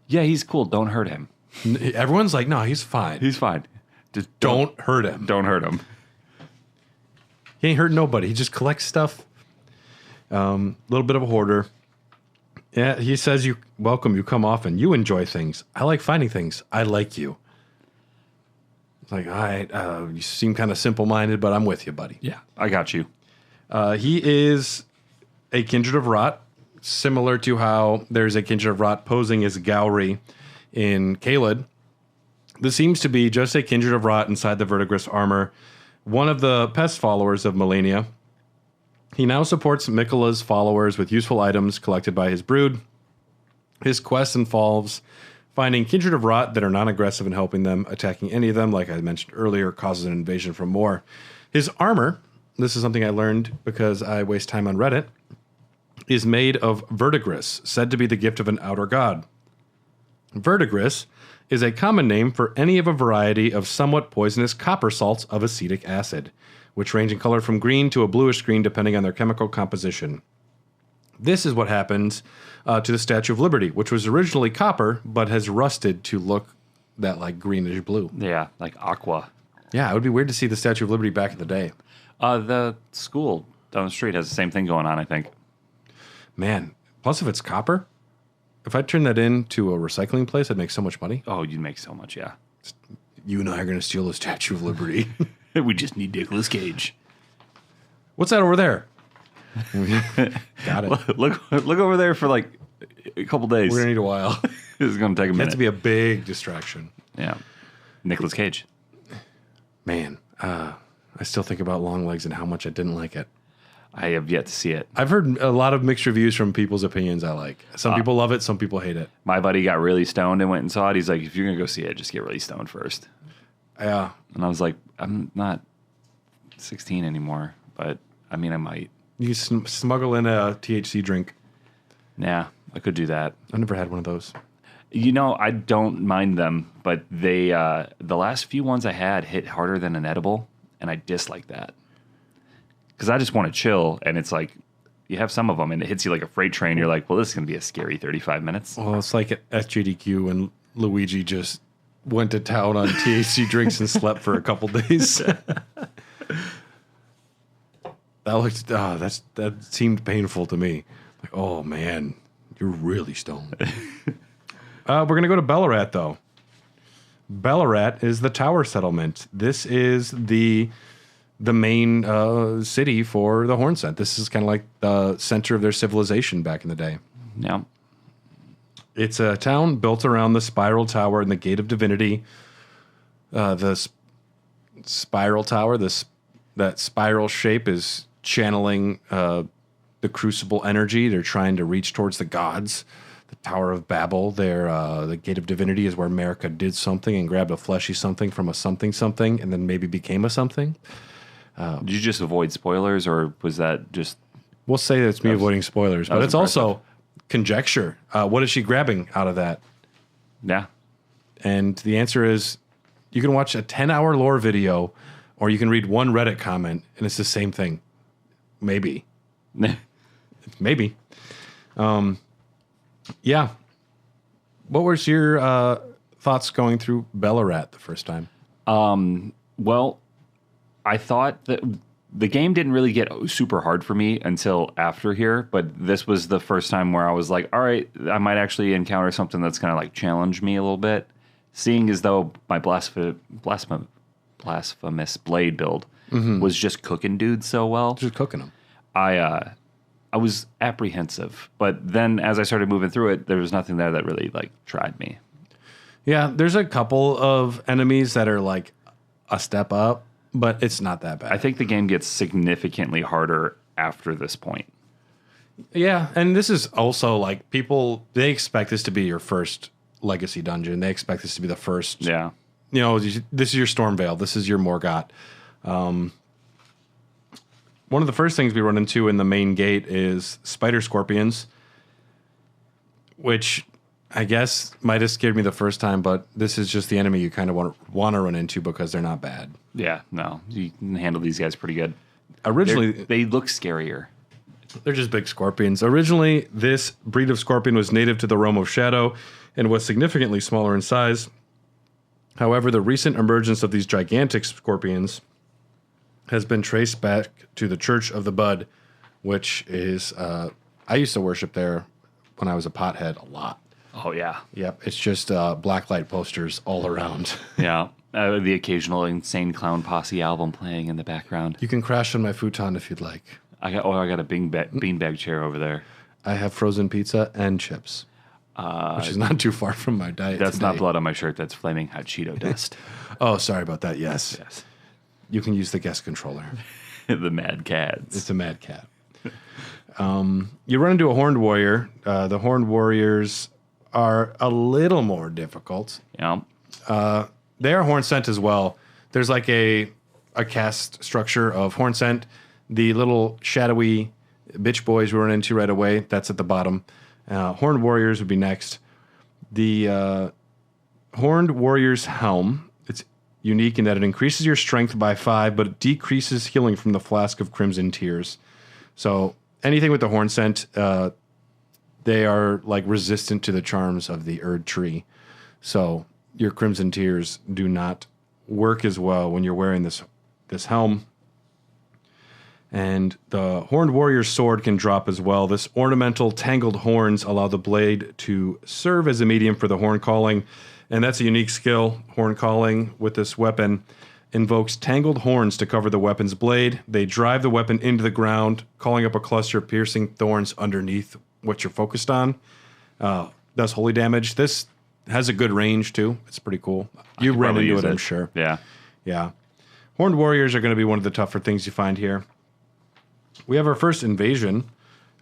yeah, he's cool. Don't hurt him. Everyone's like, no, he's fine. He's fine. Just Don't hurt him. Don't hurt him. He ain't hurting nobody. He just collects stuff. Little bit of a hoarder. Yeah, he says, you welcome, you come often. You enjoy things. I like finding things. I like you. It's like, all right, you seem kind of simple-minded, but I'm with you, buddy. Yeah, I got you. He is a kindred of rot, similar to how there's a kindred of rot posing as Gowry in Caelid. This seems to be just a kindred of rot inside the verdigris armor, one of the pest followers of Melania. He now supports Miquella's followers with useful items collected by his brood. His quest involves finding kindred of rot that are non-aggressive and helping them. Attacking any of them, like I mentioned earlier, causes an invasion from more. His armor, this is something I learned because I waste time on Reddit, is made of verdigris, said to be the gift of an outer god. Verdigris is a common name for any of a variety of somewhat poisonous copper salts of acetic acid, which range in color from green to a bluish green depending on their chemical composition. This is what happens to the Statue of Liberty, which was originally copper, but has rusted to look that like greenish blue. Yeah, like aqua. Yeah, it would be weird to see the Statue of Liberty back in the day. The school down the street has the same thing going on, I think. Man, plus if it's copper, If I turn that into a recycling place, I'd make so much money. Oh, you'd make so much, yeah. You and I are going to steal the Statue of Liberty. We just need Nicolas Cage. What's that over there? Got it. Look over there for like a couple days. We're going to need a while. This is going to take a It minute. has to be a big distraction. Yeah. Nicolas Cage. Man, I still think about Long Legs and how much I didn't like it. I have yet to see it. I've heard a lot of mixed reviews from people's opinions I like. Some people love it, some people hate it. My buddy got really stoned and went and saw it. He's like, if you're going to go see it, just get really stoned first. Yeah. And I was like, I'm not 16 anymore, but I mean, I might. You can smuggle in a THC drink. Yeah, I could do that. I've never had one of those. You know, I don't mind them, but they the last few ones I had hit harder than an edible, and I dislike that. Because I just want to chill, and it's like, you have some of them, and it hits you like a freight train. You're like, well, this is going to be a scary 35 minutes. Well, it's like at SJDQ when Luigi just went to town on THC drinks and slept for a couple days. That seemed painful to me. Like, oh man, you're really stoned. We're gonna go to Belurat though. Belurat is the tower settlement. This is the main city for the Hornsent. This is kind of like the center of their civilization back in the day. Yeah. It's a town built around the spiral tower and the Gate of Divinity. Spiral tower, that spiral shape is channeling the crucible energy. They're trying to reach towards the gods. The Tower of Babel, the Gate of Divinity is where America did something and grabbed a fleshy something from a something and then maybe became a something. Did you just avoid spoilers, or was that just... We'll say that it's me avoiding spoilers, but it's impressive. also conjecture. What is she grabbing out of that? Yeah. And the answer is you can watch a 10-hour lore video or you can read one Reddit comment and it's the same thing. Maybe. Maybe. Yeah. What was your thoughts going through Belurat the first time? Well, I thought that the game didn't really get super hard for me until after here, but this was the first time where I was like, all right, I might actually encounter something that's going to like challenge me a little bit. Seeing as though my blasphemous blade build was just cooking dudes so well. Just cooking them. I was apprehensive, but then as I started moving through it, there was nothing there that really like tried me. Yeah, there's a couple of enemies that are like a step up, but it's not that bad. I think the game gets significantly harder after this point. Yeah, and this is also like people, they expect this to be your first legacy dungeon. They expect this to be the first. Yeah. You know, this is your Stormveil. This is your Morgott. One of the first things we run into in the main gate is spider scorpions, which I guess might have scared me the first time, but this is just the enemy you kind of want to run into because they're not bad. Yeah, no, you can handle these guys pretty good. Originally, They look scarier. they're just big scorpions. Originally, this breed of scorpion was native to the realm of Shadow and was significantly smaller in size. However, the recent emergence of these gigantic scorpions has been traced back to the Church of the Bud, which is, I used to worship there when I was a pothead a lot. Oh, yeah. Yep, it's just blacklight posters all around. Yeah. The occasional Insane Clown Posse album playing in the background. You can crash on my futon if you'd like. I got a beanbag chair over there. I have frozen pizza and chips, which is not too far from my diet That's today. not blood on my shirt. That's flaming hot Cheeto dust. Oh, sorry about that. Yes. Yes. You can use the guest controller. The Mad Cats. It's a mad cat. You run into a horned warrior. The horned warriors are a little more difficult. Yeah. They are horn scent as well. There's like a caste structure of horn scent. The little shadowy bitch boys we run into right away, that's at the bottom. Horned warriors would be next. The horned warrior's helm, it's unique in that it increases your strength by 5, but it decreases healing from the flask of crimson tears. So anything with the horn scent, they are like resistant to the charms of the Erd tree. So your crimson tears do not work as well when you're wearing this helm. And the Horned Warrior's sword can drop as well. This ornamental tangled horns allow the blade to serve as a medium for the horn calling. And that's a unique skill. Horn calling with this weapon invokes tangled horns to cover the weapon's blade. They drive the weapon into the ground, calling up a cluster of piercing thorns underneath what you're focused on. Does holy damage. This has a good range, too. It's pretty cool. You ran into it, I'm sure. Yeah. Yeah. Horned Warriors are going to be one of the tougher things you find here. We have our first invasion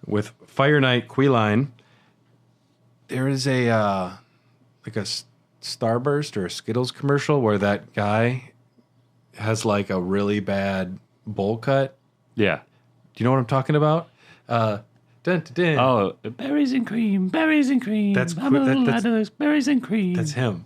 with Fire Knight Queeline. There is a Starburst or a Skittles commercial where that guy has like a really bad bowl cut. Yeah. Do you know what I'm talking about? Dun, dun, dun. Oh, berries and cream, berries and cream. That's berries and cream. That's him.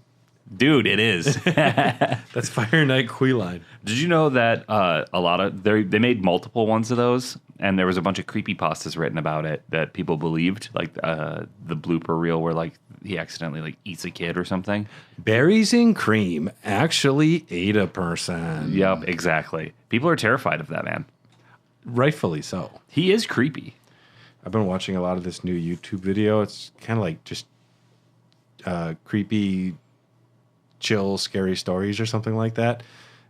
Dude, it is. That's Fire Knight Queeline. Did you know that a lot of they made multiple ones of those, and there was a bunch of creepypastas written about it that people believed, like the blooper reel where like he accidentally like eats a kid or something. Berries and cream actually ate a person. Yep, exactly. People are terrified of that man. Rightfully so. He is creepy. I've been watching a lot of this new YouTube video. It's kind of like just creepy, chill, scary stories or something like that.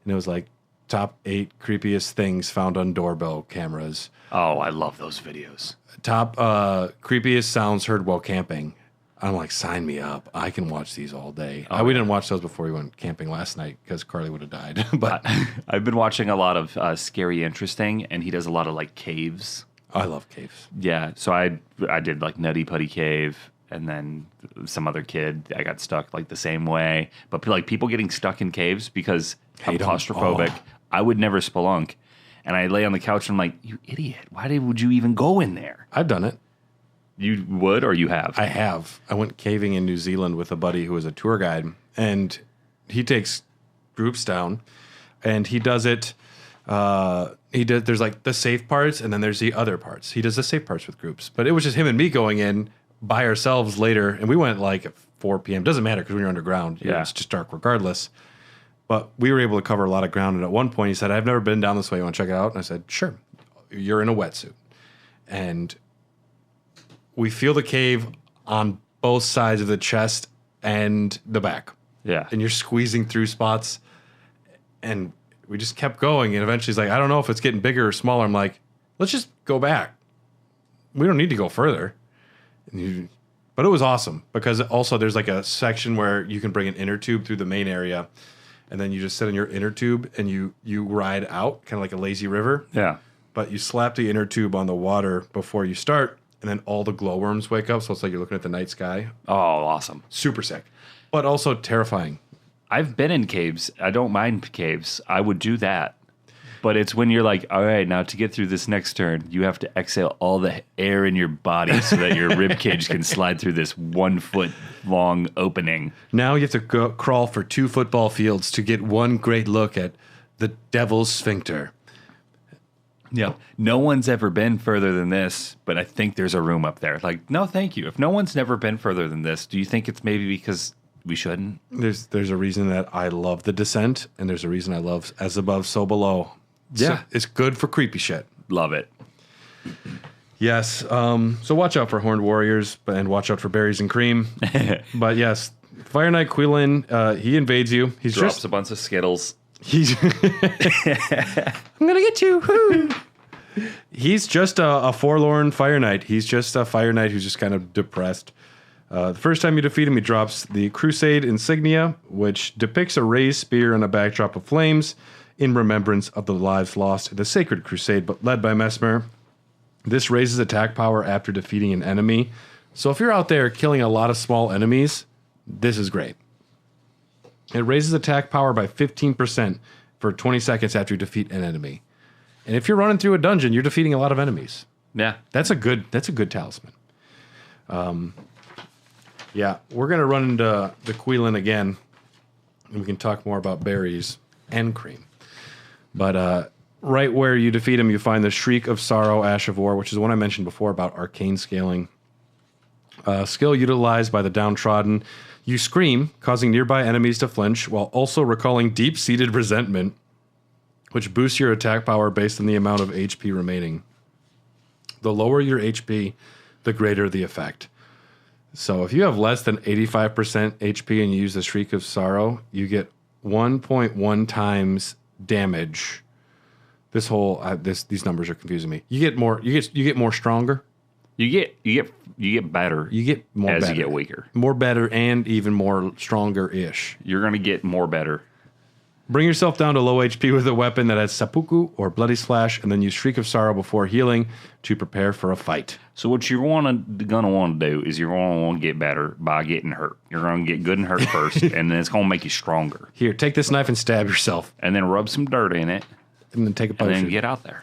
And it was like top 8 creepiest things found on doorbell cameras. Oh, I love those videos. Top creepiest sounds heard while camping. I'm like, sign me up. I can watch these all day. We didn't watch those before we went camping last night because Carly would have died. But I've been watching a lot of Scary Interesting, and he does a lot of like caves. I love caves. Yeah, so I did like Nutty Putty Cave, and then some other kid, I got stuck like the same way. But like people getting stuck in caves because I'm claustrophobic. Oh. I would never spelunk. And I lay on the couch and I'm like, you idiot, would you even go in there? I've done it. You would or you have? I have. I went caving in New Zealand with a buddy who was a tour guide, and he takes groups down, and he does it. There's like the safe parts, and then there's the other parts. He does the safe parts with groups, but it was just him and me going in by ourselves later, and we went like at 4 p.m. Doesn't matter because when you're underground, it's just dark regardless. But we were able to cover a lot of ground, and at one point he said, "I've never been down this way. You want to check it out?" And I said, "Sure." You're in a wetsuit, and we feel the cave on both sides of the chest and the back. Yeah. And you're squeezing through spots. And we just kept going. And eventually he's like, I don't know if it's getting bigger or smaller. I'm like, let's just go back. We don't need to go further. But it was awesome because also there's like a section where you can bring an inner tube through the main area. And then you just sit in your inner tube and you ride out, kind of like a lazy river. Yeah. But you slap the inner tube on the water before you start. And then all the glowworms wake up, so it's like you're looking at the night sky. Oh, awesome. Super sick. But also terrifying. I've been in caves. I don't mind caves. I would do that. But it's when you're like, all right, now to get through this next turn, you have to exhale all the air in your body so that your rib cage can slide through this 1 foot long opening. Now you have to crawl for 2 football fields to get one great look at the devil's sphincter. Yeah. No one's ever been further than this, but I think there's a room up there. Like, no, thank you. If no one's never been further than this, do you think it's maybe because we shouldn't? There's a reason that I love The Descent, and there's a reason I love As Above, So Below. Yeah. So it's good for creepy shit. Love it. Yes. So watch out for Horned Warriors, and watch out for berries and cream. But yes, Fire Knight Queeline, he invades you. He drops a bunch of Skittles. I'm gonna get you. Woo. He's just a forlorn Fire Knight. He's just a Fire Knight who's just kind of depressed. The first time you defeat him, he drops the Crusade insignia, which depicts a raised spear on a backdrop of flames in remembrance of the lives lost in the Sacred Crusade, but led by Mesmer. This raises attack power after defeating an enemy. So if you're out there killing a lot of small enemies, this is great. It raises attack power by 15% for 20 seconds after you defeat an enemy. And if you're running through a dungeon, you're defeating a lot of enemies. Yeah. That's a good talisman. Yeah, we're going to run into the Queeline again, and we can talk more about berries and cream. But right where you defeat him, you find the Shriek of Sorrow, Ash of War, which is the one I mentioned before about arcane scaling. Skill utilized by the downtrodden. You scream, causing nearby enemies to flinch, while also recalling deep-seated resentment. which boosts your attack power based on the amount of HP remaining. The lower your HP, the greater the effect. So if you have less than 85% HP and you use the Shriek of Sorrow, you get 1.1 times damage. These numbers are confusing me. You get more. You get more stronger. You get better. You get more as better. you get weaker. More better and even more stronger-ish. You're gonna get more better. Bring yourself down to low HP with a weapon that has Seppuku or Bloody Slash, and then use Shriek of Sorrow before healing to prepare for a fight. So what you're gonna want to do is you're gonna want to get better by getting hurt. You're gonna get good and hurt first, and then it's gonna make you stronger. Here, take this knife and stab yourself. And then rub some dirt in it, And then take a and potion. then get out there.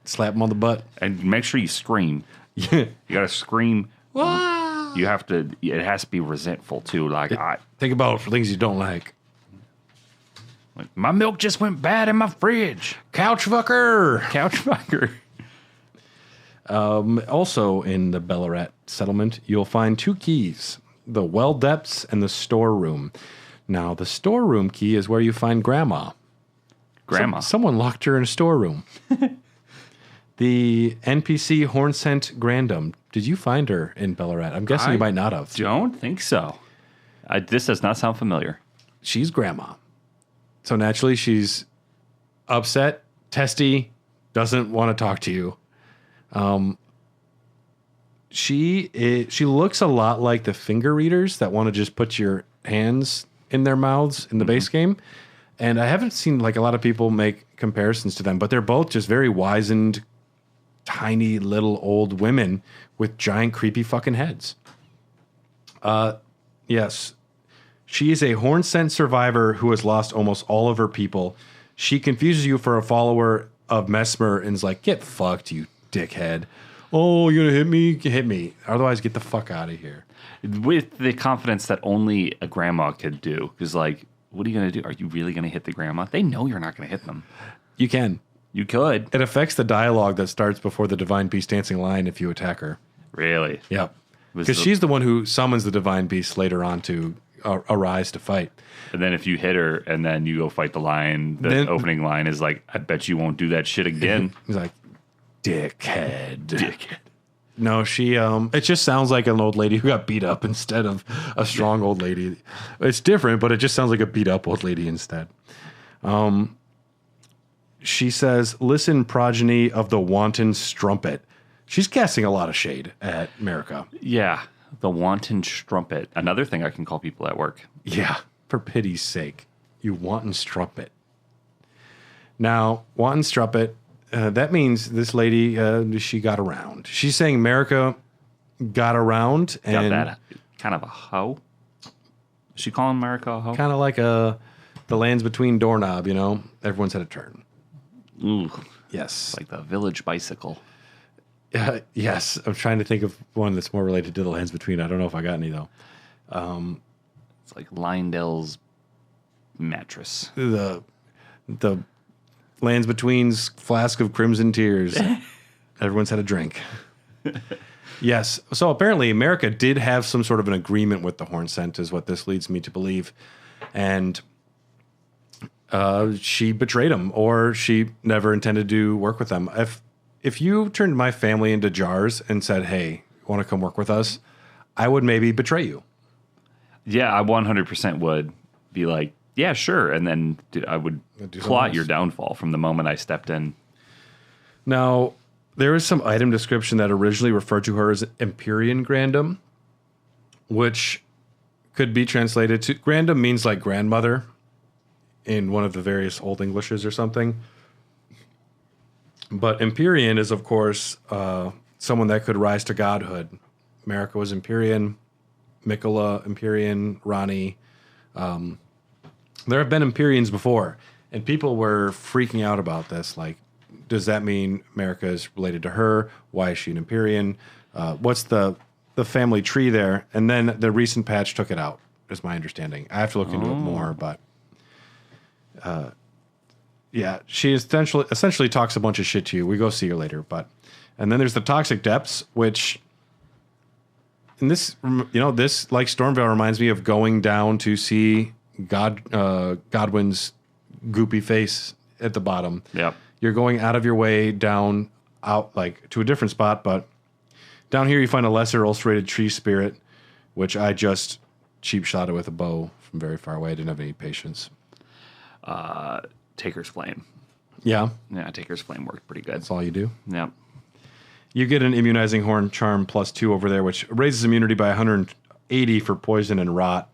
Slap him on the butt. And make sure you scream. Yeah. You gotta scream. You have to. It has to be resentful too. Like Think about it for things you don't like. my milk just went bad in my fridge. Couch fucker. Couch fucker. Also in the Belurat settlement, you'll find 2 keys, the well depths and the storeroom. Now, the storeroom key is where you find Grandma. Grandma. Someone locked her in a storeroom. The NPC Hornsent Grandam. Did you find her in Belurat? I'm guessing you might not have. Don't think so. This does not sound familiar. She's Grandma. So naturally, she's upset, testy, doesn't want to talk to you. She looks a lot like the finger readers that want to just put your hands in their mouths in the base game. And I haven't seen like a lot of people make comparisons to them, but they're both just very wizened, tiny little old women with giant creepy fucking heads. Yes. She is a Hornsent survivor who has lost almost all of her people. She confuses you for a follower of Mesmer and is like, get fucked, you dickhead. Oh, you're gonna hit me? Hit me. Otherwise, get the fuck out of here. With the confidence that only a grandma could do. Because, like, what are you going to do? Are you really going to hit the grandma? They know you're not going to hit them. You can. You could. It affects the dialogue that starts before the Divine Beast dancing line if you attack her. Really? Yep. Because she's the one who summons the Divine Beast later on to arise to fight. And then if you hit her and then you go fight the lion, the opening line is like, I bet you won't do that shit again. He's like, dickhead. No, she, it just sounds like an old lady who got beat up instead of a strong old lady. It's different, but it just sounds like a beat up old lady instead. She says, listen, progeny of the wanton strumpet. She's casting a lot of shade at America. Yeah. The wanton strumpet. Another thing I can call people at work. Yeah. For pity's sake. You wanton strumpet. Now, wanton strumpet. That means this lady, she got around. She's saying America got around. And got that kind of a hoe? Is she calling America a hoe? kind of like the lands between doorknob, you know? Everyone's had a turn. Ooh. Yes. Like the village bicycle. Yes. I'm trying to think of one that's more related to the lands between. I don't know if I got any, though. It's like Lionel's mattress. The lands between's flask of crimson tears. Everyone's had a drink. Yes. So apparently America did have some sort of an agreement with the Hornsent is what this leads me to believe. And she betrayed him, or she never intended to work with them. If you turned my family into jars and said, hey, want to come work with us? I would maybe betray you. Yeah, I 100% would be like, yeah, sure. And then I would plot your downfall from the moment I stepped in. Now, there is some item description that originally referred to her as Empyrean Grandam, which could be translated to... Grandam means like grandmother in one of the various Old Englishes or something. But Empyrean is, of course, someone that could rise to godhood. America was Empyrean, Miquella, Empyrean, Rani. There have been Empyreans before, and people were freaking out about this. Like, does that mean America is related to her? Why is she an Empyrean? What's the family tree there? And then the recent patch took it out, is my understanding. I have to look into it more, but... yeah, she essentially talks a bunch of shit to you. We go see her later, and then there's the Toxic Depths, which, in this, this like Stormvale reminds me of going down to see Godwin's goopy face at the bottom. Yep. You're going out of your way down out like to a different spot, but down here you find a lesser ulcerated tree spirit, which I just cheap shot it with a bow from very far away. I didn't have any patience. Taker's Flame. Yeah, Yeah, Taker's Flame worked pretty good. that's all you do. Yep. You get an immunizing horn charm +2 over there, which raises immunity by 180 for poison and rot.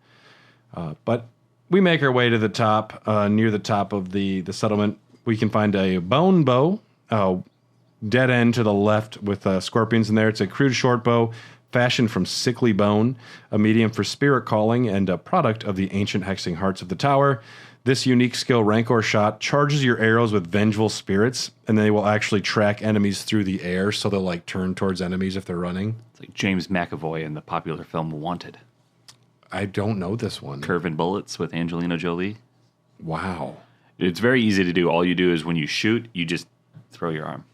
But we make our way to the top, near the top of the settlement. We can find a bone bow, dead end to the left with scorpions in there. It's a crude short bow fashioned from sickly bone, a medium for spirit calling, and a product of the ancient hexing hearts of the tower. This unique skill, Rancor Shot, charges your arrows with vengeful spirits, and they will actually track enemies through the air, so they'll like turn towards enemies if they're running. It's like James McAvoy in the popular film Wanted. I don't know this one. Curving bullets with Angelina Jolie. Wow. It's very easy to do. All you do is when you shoot, you just throw your arm.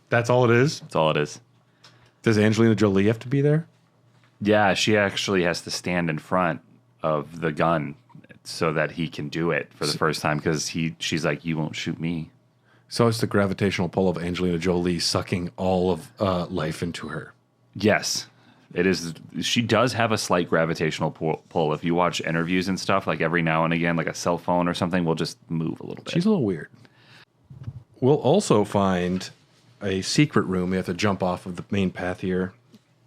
That's all it is? That's all it is. Does Angelina Jolie have to be there? Yeah, she actually has to stand in front of the gun so that he can do it for the first time because she's like, you won't shoot me. So it's the gravitational pull of Angelina Jolie sucking all of life into her. Yes, it is. She does have a slight gravitational pull. If you watch interviews and stuff, like every now and again, like a cell phone or something will just move a little bit. She's a little weird. We'll also find a secret room. You have to jump off of the main path here.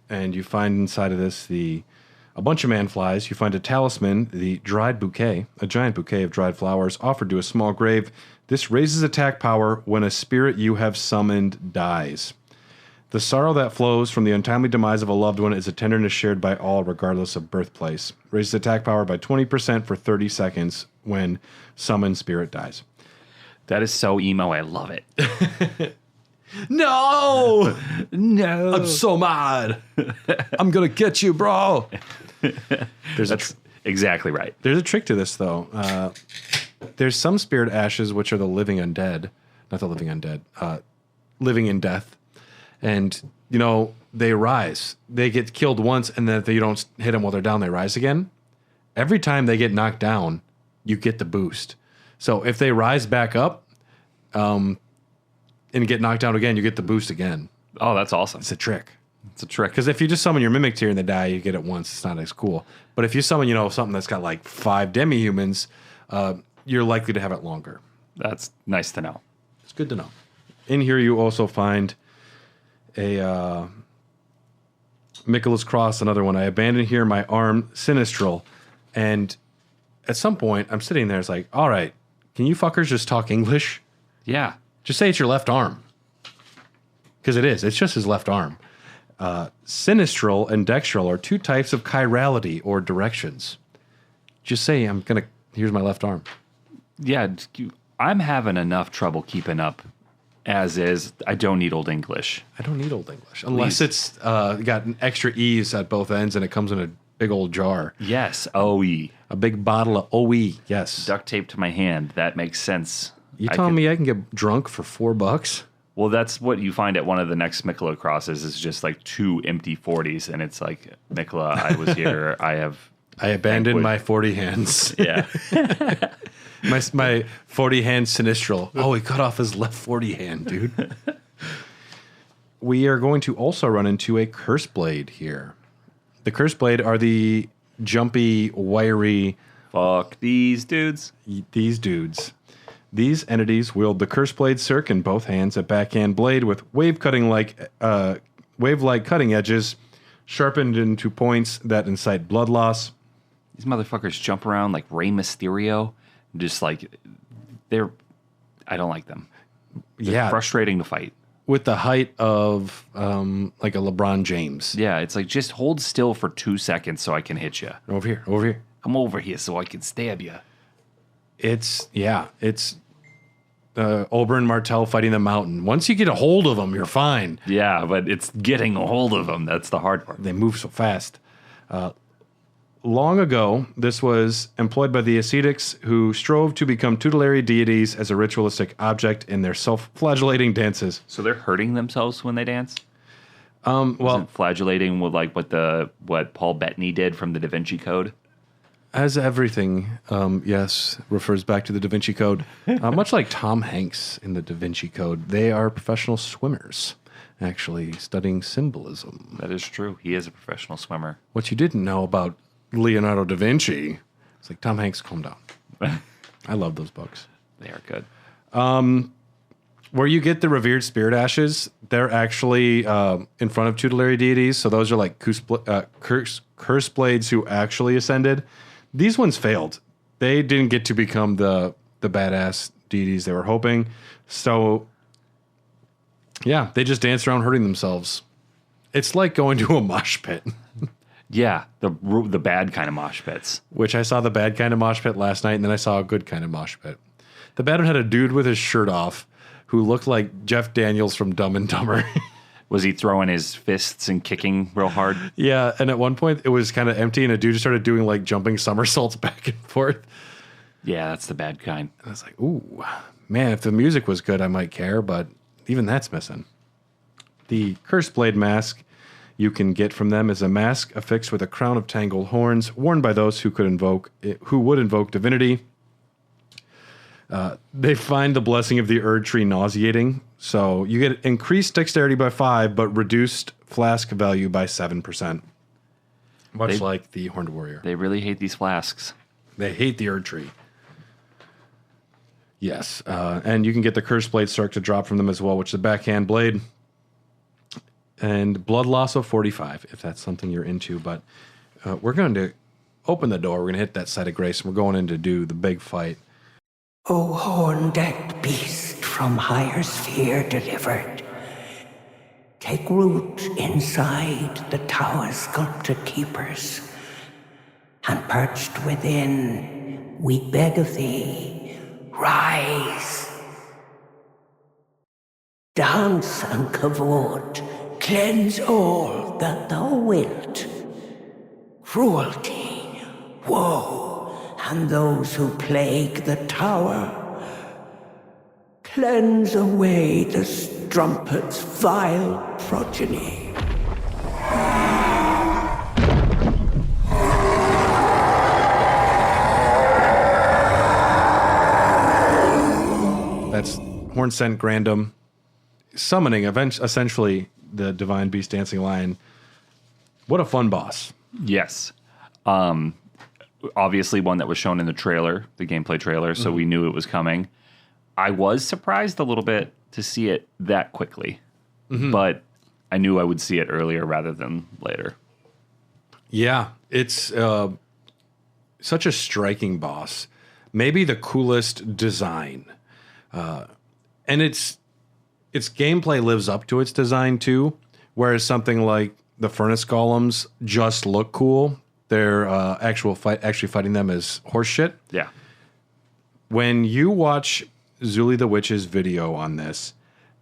And you find inside of this a bunch of man-flies. You find a talisman, the dried bouquet, a giant bouquet of dried flowers offered to a small grave. This raises attack power when a spirit you have summoned dies. The sorrow that flows from the untimely demise of a loved one is a tenderness shared by all regardless of birthplace. Raises attack power by 20% for 30 seconds when summoned spirit dies. That is so emo. I love it. No! No. I'm so mad. I'm going to get you, bro. That's exactly right. There's a trick to this, though. There's some spirit ashes, which are the living undead. Not the living undead. Living in death. And, you know, they rise. They get killed once, and then if you don't hit them while they're down, they rise again. Every time they get knocked down, you get the boost. So if they rise back up and get knocked down again, you get the boost again. Oh, that's awesome. It's a trick. It's a trick. Because if you just summon your mimic tier and they die, you get it once. It's not as cool. But if you summon, something that's got like 5 demi-humans, you're likely to have it longer. That's nice to know. It's good to know. In here, you also find a Miquella's Cross, another one. I abandoned here my arm, Sinistral. And at some point, I'm sitting there. It's like, all right, can you fuckers just talk English? Yeah. Just say it's your left arm. Because it is. It's just his left arm. Sinistral and dextral are 2 types of chirality or directions. Just say, here's my left arm. Yeah, I'm having enough trouble keeping up as is. I don't need Old English. I don't need Old English. Unless it's got an extra E's at both ends and it comes in a big old jar. Yes, OE. A big bottle of OE, yes. Duct tape to my hand. That makes sense. You telling me I can get drunk for $4? Well, that's what you find at one of the next Miquella crosses is just like 2 empty 40s. And it's like, Miquella, I was here. I abandoned my 40 hands. Yeah. my 40 hand Sinistral. Oh, he cut off his left 40 hand, dude. We are going to also run into a Curse Blade here. The Curse Blade are the jumpy, wiry... Fuck these dudes. These dudes. These entities wield the Curse Blade Cirque in both hands, a backhand blade with wave-like cutting edges, sharpened into points that incite blood loss. These motherfuckers jump around like Rey Mysterio. Just like, I don't like them. They're frustrating to fight. With the height of like a LeBron James. Yeah, it's like, just hold still for 2 seconds so I can hit you. Over here. Come over here so I can stab you. It's Oberyn Martell fighting the Mountain. Once you get a hold of them, you're fine. Yeah, but it's getting a hold of them. That's the hard part. They move so fast. Long ago, this was employed by the ascetics who strove to become tutelary deities as a ritualistic object in their self-flagellating dances. So they're hurting themselves when they dance? Well, flagellating with like what Paul Bettany did from the Da Vinci Code? As everything, yes, refers back to the Da Vinci Code. Much like Tom Hanks in the Da Vinci Code, they are professional swimmers, actually studying symbolism. That is true. He is a professional swimmer. What you didn't know about Leonardo da Vinci, it's like, Tom Hanks, calm down. I love those books. They are good. Where you get the revered spirit ashes, they're actually in front of tutelary deities. So those are like curse blades who actually ascended. These ones failed. They didn't get to become the badass deities they were hoping. So, yeah, they just danced around hurting themselves. It's like going to a mosh pit. Yeah, the bad kind of mosh pits. Which I saw the bad kind of mosh pit last night, and then I saw a good kind of mosh pit. The bad one had a dude with his shirt off who looked like Jeff Daniels from Dumb and Dumber. Was he throwing his fists and kicking real hard? Yeah, and at one point it was kind of empty, and a dude just started doing like jumping somersaults back and forth. Yeah, that's the bad kind. And I was like, ooh, man, if the music was good, I might care, but even that's missing. The Cursed Blade mask you can get from them is a mask affixed with a crown of tangled horns, worn by those who would invoke divinity. They find the blessing of the Erd tree nauseating, so you get increased dexterity by 5, but reduced flask value by 7%. Much like the Horned Warrior. They really hate these flasks. They hate the Erd tree. Yes, and you can get the Cursed Blade Cirque to drop from them as well, which is a backhand blade. And blood loss of 45, if that's something you're into. But we're going to open the door. We're going to hit that site of grace, and we're going in to do the big fight. O horn-decked beast from higher sphere delivered, take root inside the tower's sculpted keepers, and perched within, we beg of thee, rise. Dance and kavod, cleanse all that thou wilt. Cruelty, woe, and those who plague the tower. Cleanse away the strumpet's vile progeny. That's Hornsent Grandum summoning essentially the Divine Beast Dancing Lion. What a fun boss. Yes. Obviously one that was shown in the trailer, the gameplay trailer, so we knew it was coming. I was surprised a little bit to see it that quickly, but I knew I would see it earlier rather than later. Yeah, it's such a striking boss. Maybe the coolest design. And its gameplay lives up to its design too, whereas something like the Furnace Golems just look cool. They're actually fighting them as horse shit. Yeah. When you watch Zuli the Witch's video on this,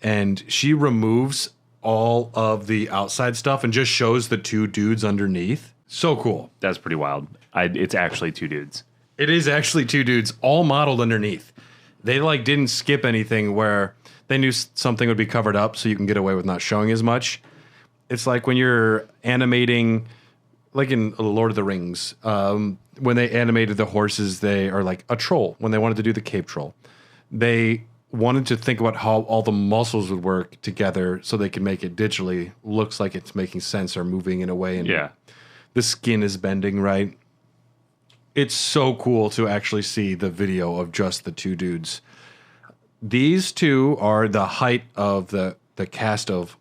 and she removes all of the outside stuff and just shows the two dudes underneath, so cool. That's pretty wild. It's actually two dudes. It is actually two dudes all modeled underneath. They didn't skip anything where they knew something would be covered up so you can get away with not showing as much. It's like when you're animating, like in Lord of the Rings, when they animated the horses, they are like a troll. When they wanted to do the Cape Troll, they wanted to think about how all the muscles would work together so they could make it digitally looks like it's making sense or moving in a way. And the skin is bending right. It's so cool to actually see the video of just the two dudes. These two are the height of the cast of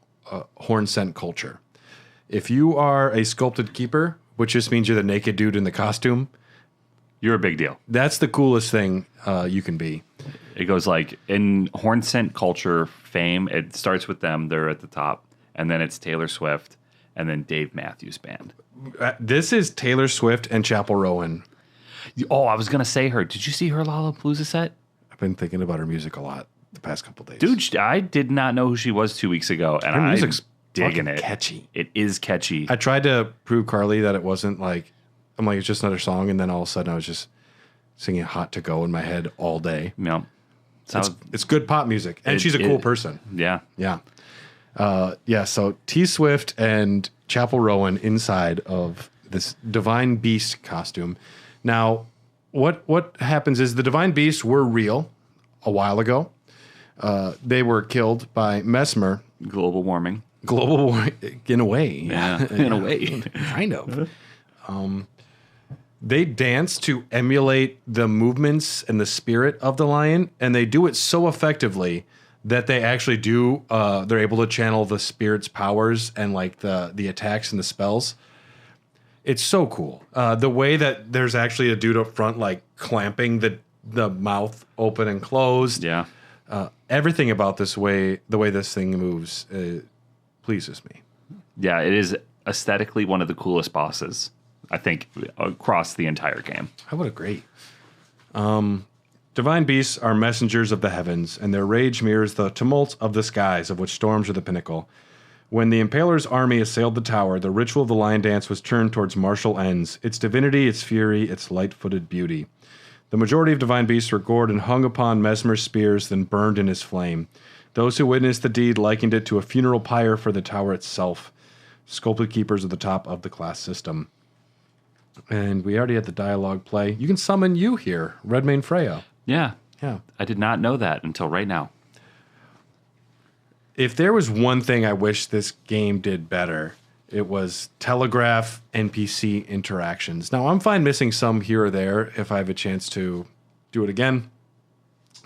Hornsent culture. If you are a sculpted keeper, which just means you're the naked dude in the costume, you're a big deal. That's the coolest thing you can be. It goes like in Hornsent culture fame, it starts with them. They're at the top. And then it's Taylor Swift and then Dave Matthews Band. This is Taylor Swift and Chapel Rowan. Oh, I was going to say her. Did you see her Lollapalooza set? I've been thinking about her music a lot the past couple days. Dude, I did not know who she was 2 weeks ago. And her music's digging it. Catchy. It is catchy. I tried to prove Carly that it wasn't I'm like, it's just another song. And then all of a sudden I was just singing Hot to Go in my head all day. Yeah. It's good pop music. And she's a cool person. Yeah. Yeah. So T Swift and Chapel Rowan inside of this Divine Beast costume. Now, what happens is the divine beasts were real a while ago. They were killed by Mesmer. Global warming. Global warming, in a way. Yeah, in a way. Kind of. They dance to emulate the movements and the spirit of the lion, and they do it so effectively that they actually do. They're able to channel the spirit's powers and like the attacks and the spells. It's so cool. The way that there's actually a dude up front like clamping the mouth open and closed. Yeah. Everything about the way this thing moves pleases me. Yeah, it is aesthetically one of the coolest bosses, I think, across the entire game. I would agree. Divine beasts are messengers of the heavens, and their rage mirrors the tumult of the skies, of which storms are the pinnacle. When the Impaler's army assailed the tower, the ritual of the lion dance was turned towards martial ends, its divinity, its fury, its light-footed beauty. The majority of divine beasts were gored and hung upon Mesmer's spears, then burned in his flame. Those who witnessed the deed likened it to a funeral pyre for the tower itself, sculpted keepers of the top of the class system. And we already had the dialogue play. You can summon you here, Redmane Freyja. Yeah. Yeah. I did not know that until right now. If there was one thing I wish this game did better, it was telegraph NPC interactions. Now, I'm fine missing some here or there if I have a chance to do it again.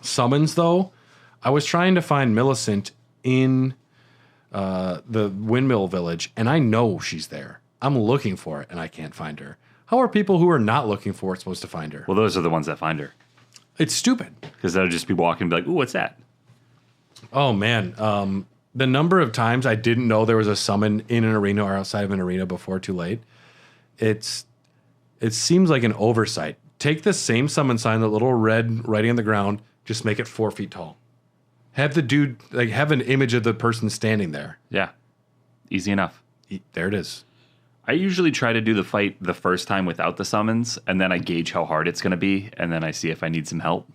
Summons, though, I was trying to find Millicent in the Windmill Village, and I know she's there. I'm looking for it, and I can't find her. How are people who are not looking for it supposed to find her? Well, those are the ones that find her. It's stupid. Because they'll just be walking and be like, ooh, what's that? Oh, man. The number of times I didn't know there was a summon in an arena or outside of an arena before too late, it seems like an oversight. Take the same summon sign, the little red writing on the ground, just make it 4 feet tall. Have the dude, like, have an image of the person standing there. Yeah. Easy enough. There it is. I usually try to do the fight the first time without the summons, and then I gauge how hard it's going to be, and then I see if I need some help.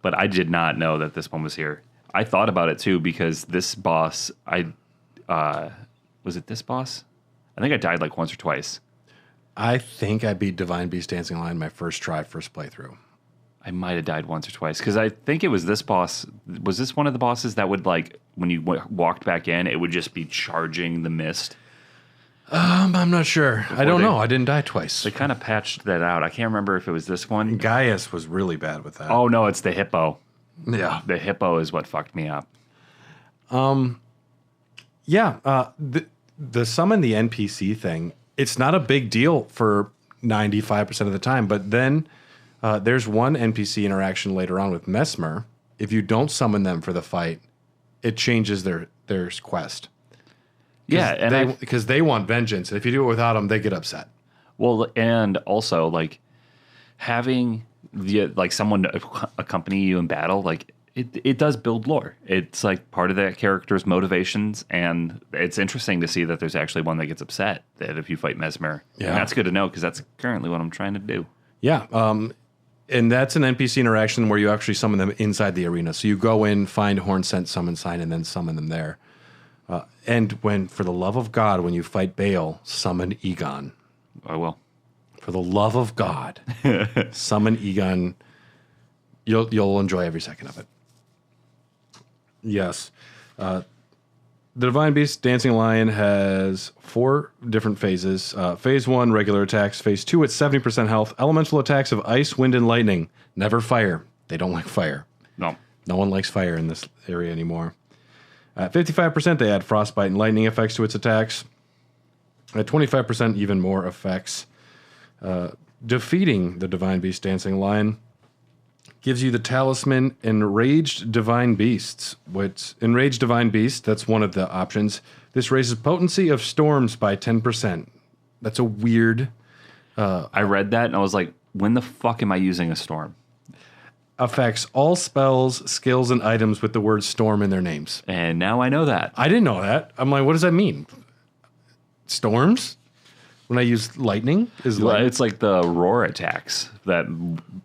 But I did not know that this one was here. I thought about it, too, because this boss, was it this boss? I think I died like once or twice. I think I beat Divine Beast Dancing Lion my first playthrough. I might have died once or twice, because I think it was this boss. Was this one of the bosses that would, like, when you walked back in, it would just be charging the mist? I'm not sure. I don't know. I didn't die twice. They kind of patched that out. I can't remember if it was this one. Gaius was really bad with that. Oh, no, it's the hippo. Yeah. The hippo is what fucked me up. Yeah. The summon the NPC thing, it's not a big deal for 95% of the time, but then there's one NPC interaction later on with Mesmer. If you don't summon them for the fight, it changes their quest. Yeah, and because they want vengeance, and if you do it without them, they get upset. Well, and also like having someone accompany you in battle, like it does build lore. It's like part of that character's motivations, and it's interesting to see that there's actually one that gets upset that if you fight Mesmer. Yeah, and that's good to know because that's currently what I'm trying to do. Yeah, and that's an NPC interaction where you actually summon them inside the arena. So you go in, find Horn Scent Summon Sign, and then summon them there. And when, for the love of God, when you fight Baal, summon Egon. I will. For the love of God, summon Egon. You'll enjoy every second of it. Yes. The Divine Beast Dancing Lion has 4 different phases. Phase 1, regular attacks. Phase 2, at 70% health. Elemental attacks of ice, wind, and lightning. Never fire. They don't like fire. No. No one likes fire in this area anymore. At 55%, they add frostbite and lightning effects to its attacks. At 25%, even more effects. Defeating the Divine Beast Dancing Lion gives you the talisman Enraged Divine Beasts. What's Enraged Divine Beast? That's one of the options. This raises potency of storms by 10%. That's a weird... I read that and I was like, when the fuck am I using a storm? Affects all spells, skills, and items with the word storm in their names. And now I know that. I didn't know that. I'm like, what does that mean? Storms? When I use lightning? It's like the roar attacks. That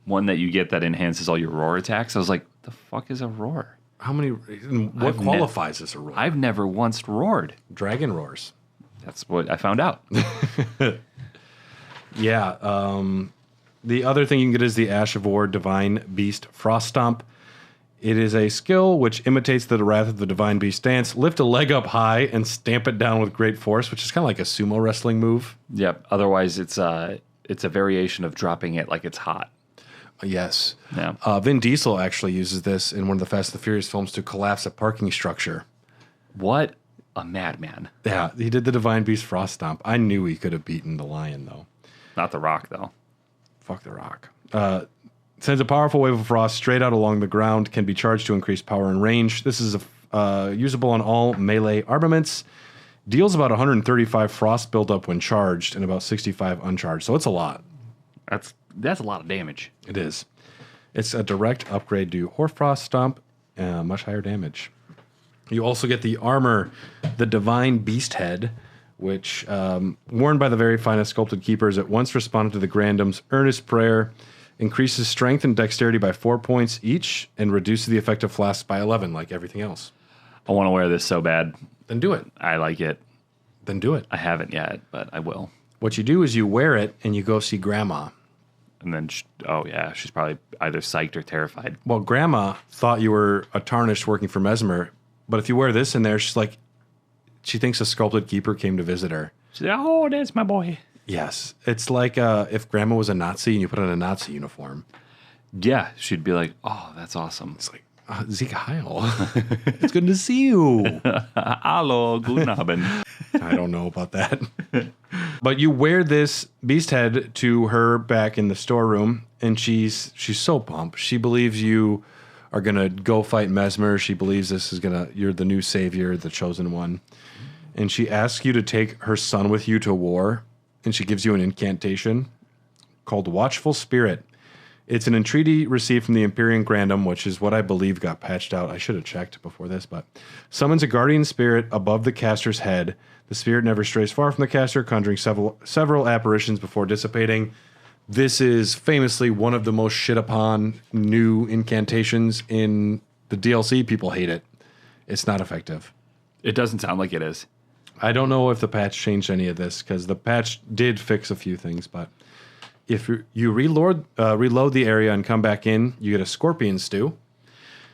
one that you get that enhances all your roar attacks. I was like, the fuck is a roar? How many? What qualifies as a roar? I've never once roared. Dragon roars. That's what I found out. Yeah. The other thing you can get is the Ash of War Divine Beast Frost Stomp. It is a skill which imitates the Wrath of the Divine Beast dance. Lift a leg up high and stamp it down with great force, which is kind of like a sumo wrestling move. Yep. Otherwise, it's a variation of dropping it like it's hot. Yes. Yeah. Vin Diesel actually uses this in one of the Fast and the Furious films to collapse a parking structure. What a madman. Yeah, he did the Divine Beast Frost Stomp. I knew he could have beaten the Lion, though. Not The Rock, though. Fuck The Rock. Sends a powerful wave of frost straight out along the ground, can be charged to increase power and range. This is usable on all melee armaments. Deals about 135 frost buildup when charged and about 65 uncharged, so it's a lot. That's a lot of damage. It is. It's a direct upgrade to Hoarfrost Stomp, much higher damage. You also get the armor, the Divine Beast Head, which, worn by the very finest sculpted keepers, at once responded to the Grandam's earnest prayer, increases strength and dexterity by 4 points each, and reduces the effect of flasks by 11, like everything else. I want to wear this so bad. Then do it. I like it. Then do it. I haven't yet, but I will. What you do is you wear it and you go see Grandma. And then, she's probably either psyched or terrified. Well, Grandma thought you were a Tarnished working for Mesmer, but if you wear this in there, she thinks a sculpted keeper came to visit her. She's like, oh, that's my boy. Yes. It's like if Grandma was a Nazi and you put on a Nazi uniform. Yeah, she'd be like, oh, that's awesome. It's like, Zeke Heil. It's good to see you. Hallo, guten Abend. I don't know about that. But you wear this beast head to her back in the storeroom, and she's so pumped. She believes you are going to go fight Mesmer. She believes you're the new savior, the chosen one. And she asks you to take her son with you to war, and she gives you an incantation called Watchful Spirit. It's an entreaty received from the Empyrean Grandam, which is what I believe got patched out. I should have checked before this, but summons a guardian spirit above the caster's head. The spirit never strays far from the caster, conjuring several apparitions before dissipating. This is famously one of the most shit upon new incantations in the DLC. People hate it. It's not effective. It doesn't sound like it is. I don't know if the patch changed any of this, because the patch did fix a few things, but if you reload the area and come back in, you get a scorpion stew.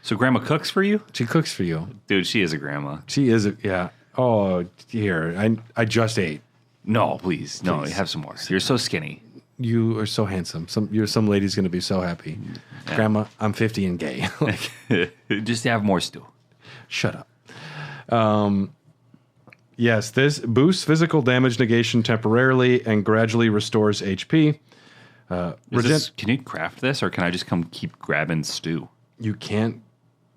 So Grandma cooks for you? She cooks for you. Dude, she is a grandma. She is, yeah. Oh, here. I just ate. No, please. No, have some more. You're so skinny. You are so handsome. Some lady's going to be so happy. Yeah. Grandma, I'm 50 and gay. Just have more stew. Shut up. Yes, this boosts physical damage negation temporarily and gradually restores HP. Can you craft this, or can I just come keep grabbing stew? You can't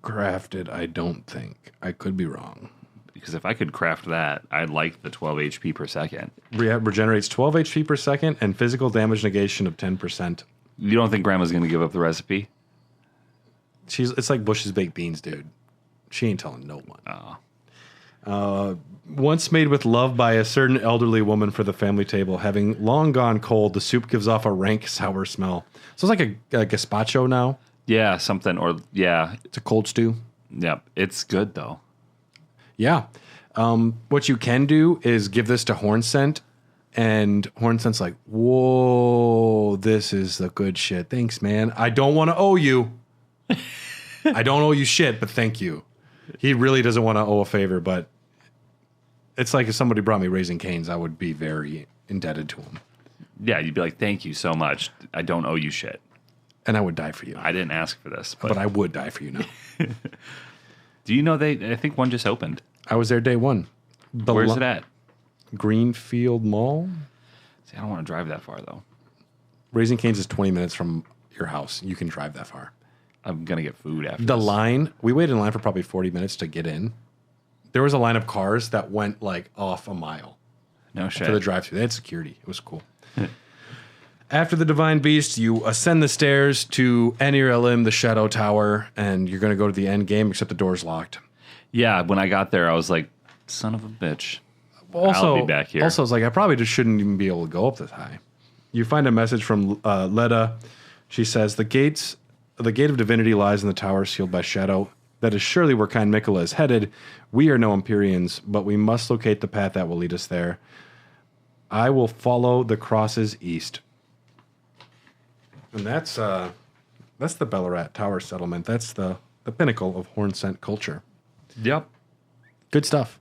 craft it, I don't think. I could be wrong. Because if I could craft that, I'd like the 12 HP per second. Regenerates 12 HP per second and physical damage negation of 10%. You don't think Grandma's going to give up the recipe? It's like Bush's baked beans, dude. She ain't telling no one. Oh. Once made with love by a certain elderly woman for the family table, having long gone cold, the soup gives off a rank, sour smell. So it's like a gazpacho now. Yeah, something, or yeah. It's a cold stew. Yep, it's good though. Yeah. What you can do is give this to Hornscent, and Hornscent's like, whoa, this is the good shit. Thanks, man. I don't want to owe you. I don't owe you shit, but thank you. He really doesn't want to owe a favor, but it's like if somebody brought me Raising Cane's, I would be very indebted to him. Yeah, you'd be like, thank you so much. I don't owe you shit. And I would die for you. I didn't ask for this. But I would die for you now. Do you know I think one just opened. I was there day one. Where's it at? Greenfield Mall. See, I don't want to drive that far, though. Raising Cane's is 20 minutes from your house. You can drive that far. I'm going to get food after The this. line, we waited in line for probably 40 minutes to get in. There was a line of cars that went like off a mile. No shit. For the drive-thru. They had security. It was cool. After the Divine Beast, you ascend the stairs to Anir Elim, the Shadow Tower, and you're going to go to the end game, except the door's locked. Yeah, when I got there, I was like, son of a bitch. Also, I'll be back here. Also, it's like, I probably just shouldn't even be able to go up this high. You find a message from Leda. She says, the gate of divinity lies in the tower sealed by shadow. That is surely where kind Miquella is headed. We are no Empyreans, but we must locate the path that will lead us there. I will follow the crosses east. And that's the Belurat Tower settlement. That's the pinnacle of horn scent culture. Yep. Good stuff.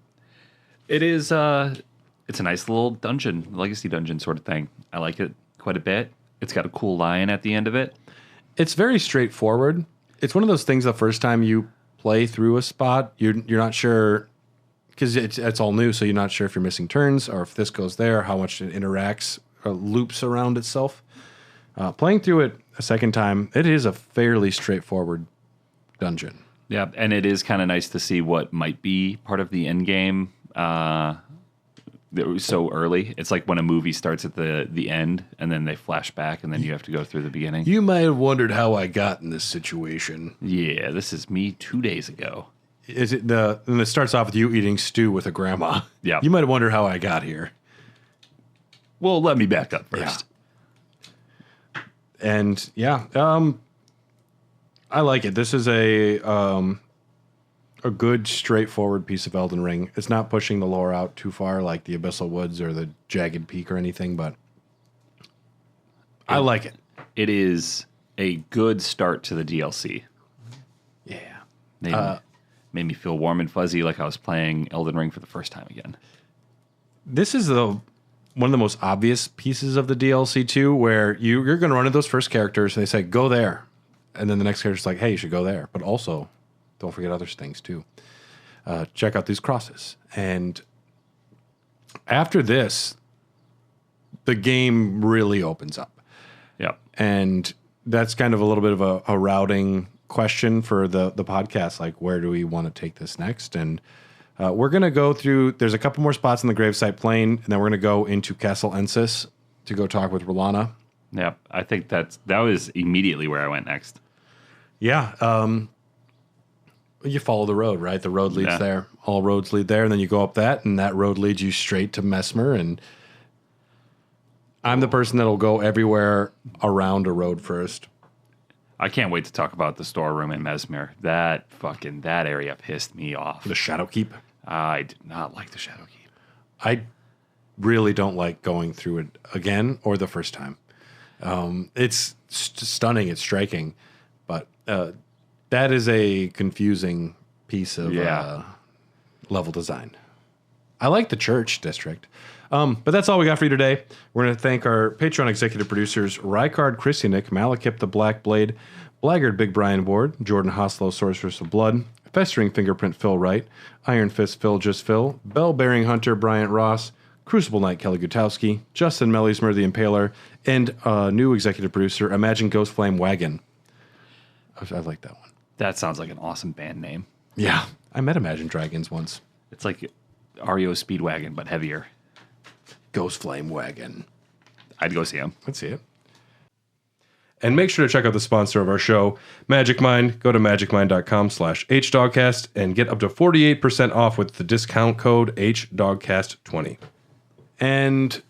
It is, it's a nice little dungeon, legacy dungeon sort of thing. I like it quite a bit. It's got a cool lion at the end of it. It's very straightforward. It's one of those things the first time you play through a spot, you're not sure, because it's all new, so you're not sure if you're missing turns or if this goes there, how much it interacts or loops around itself. Playing through it a second time, it is a fairly straightforward dungeon. Yeah, and it is kind of nice to see what might be part of the end game so early. It's like when a movie starts at the end, and then they flash back, and then you have to go through the beginning. You might have wondered how I got in this situation. Yeah, this is me 2 days ago. Is it and it starts off with you eating stew with a grandma. Yeah. You might have wondered how I got here. Well, let me back up first. Yeah. And yeah, I like it. This is a good, straightforward piece of Elden Ring. It's not pushing the lore out too far like the Abyssal Woods or the Jagged Peak or anything, but I like it. It is a good start to the DLC. Yeah. Made me feel warm and fuzzy like I was playing Elden Ring for the first time again. This is one of the most obvious pieces of the DLC too, where you're going to run into those first characters and they say, go there. And then the next character's like, hey, you should go there. But also, don't forget other things too. Check out these crosses. And after this, the game really opens up. Yeah. And that's kind of a little bit of a routing question for the podcast. Like, where do we want to take this next? And we're going to go through, there's a couple more spots in the Gravesite Plain, and then we're going to go into Castle Ensis to go talk with Rolana. Yeah, I think that was immediately where I went next. Yeah. You follow the road, right? The road leads there. All roads lead there, and then you go up that, and that road leads you straight to Mesmer. And I'm the person that'll go everywhere around a road first. I can't wait to talk about the storeroom in Mesmer. That area pissed me off. The Shadowkeep. I did not like the Shadowkeep. I really don't like going through it again or the first time. It's stunning. It's striking. But that is a confusing piece of level design. I like the church district. But that's all we got for you today. We're going to thank our Patreon executive producers, Rykard Christianik, Malekith the Black Blade, Blaggard Big Brian Ward, Jordan Hoslow, Sorceress of Blood, Festering Fingerprint Phil Wright, Iron Fist Phil Just Phil, Bell Bearing Hunter Bryant Ross, Crucible Knight Kelly Gutowski, Justin Mellismer the Impaler, and new executive producer, Imagine Ghostflame Wagon. I like that one. That sounds like an awesome band name. Yeah. I met Imagine Dragons once. It's like REO Speedwagon, but heavier. Ghostflame Wagon. I'd go see him. Let's see it. And make sure to check out the sponsor of our show, Magic Mind. Go to magicmind.com/HDogcast and get up to 48% off with the discount code HDogcast20. And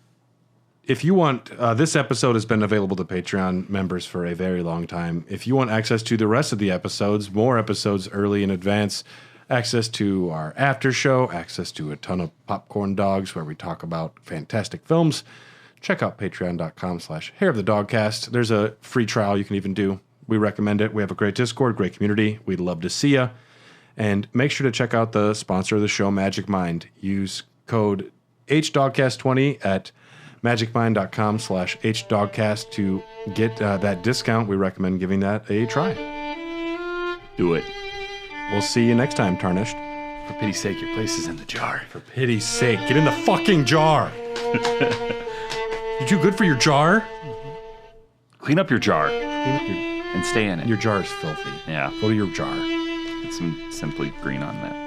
if you want, this episode has been available to Patreon members for a very long time. If you want access to the rest of the episodes, more episodes early in advance, access to our after show, access to a ton of popcorn dogs where we talk about fantastic films, check out patreon.com/hairofthedogcast. There's a free trial you can even do. We recommend it. We have a great Discord, great community. We'd love to see you. And make sure to check out the sponsor of the show, Magic Mind. Use code HDogcast20 at magicmind.com/HDogcast to get that discount. We recommend giving that a try. Do it. We'll see you next time, Tarnished. For pity's sake, your place is in the jar. For pity's sake, get in the fucking jar. You too good for your jar? Clean up your jar Clean up and stay in it. your jar is filthy. Yeah. Go to your jar. Put some Simply Green on that.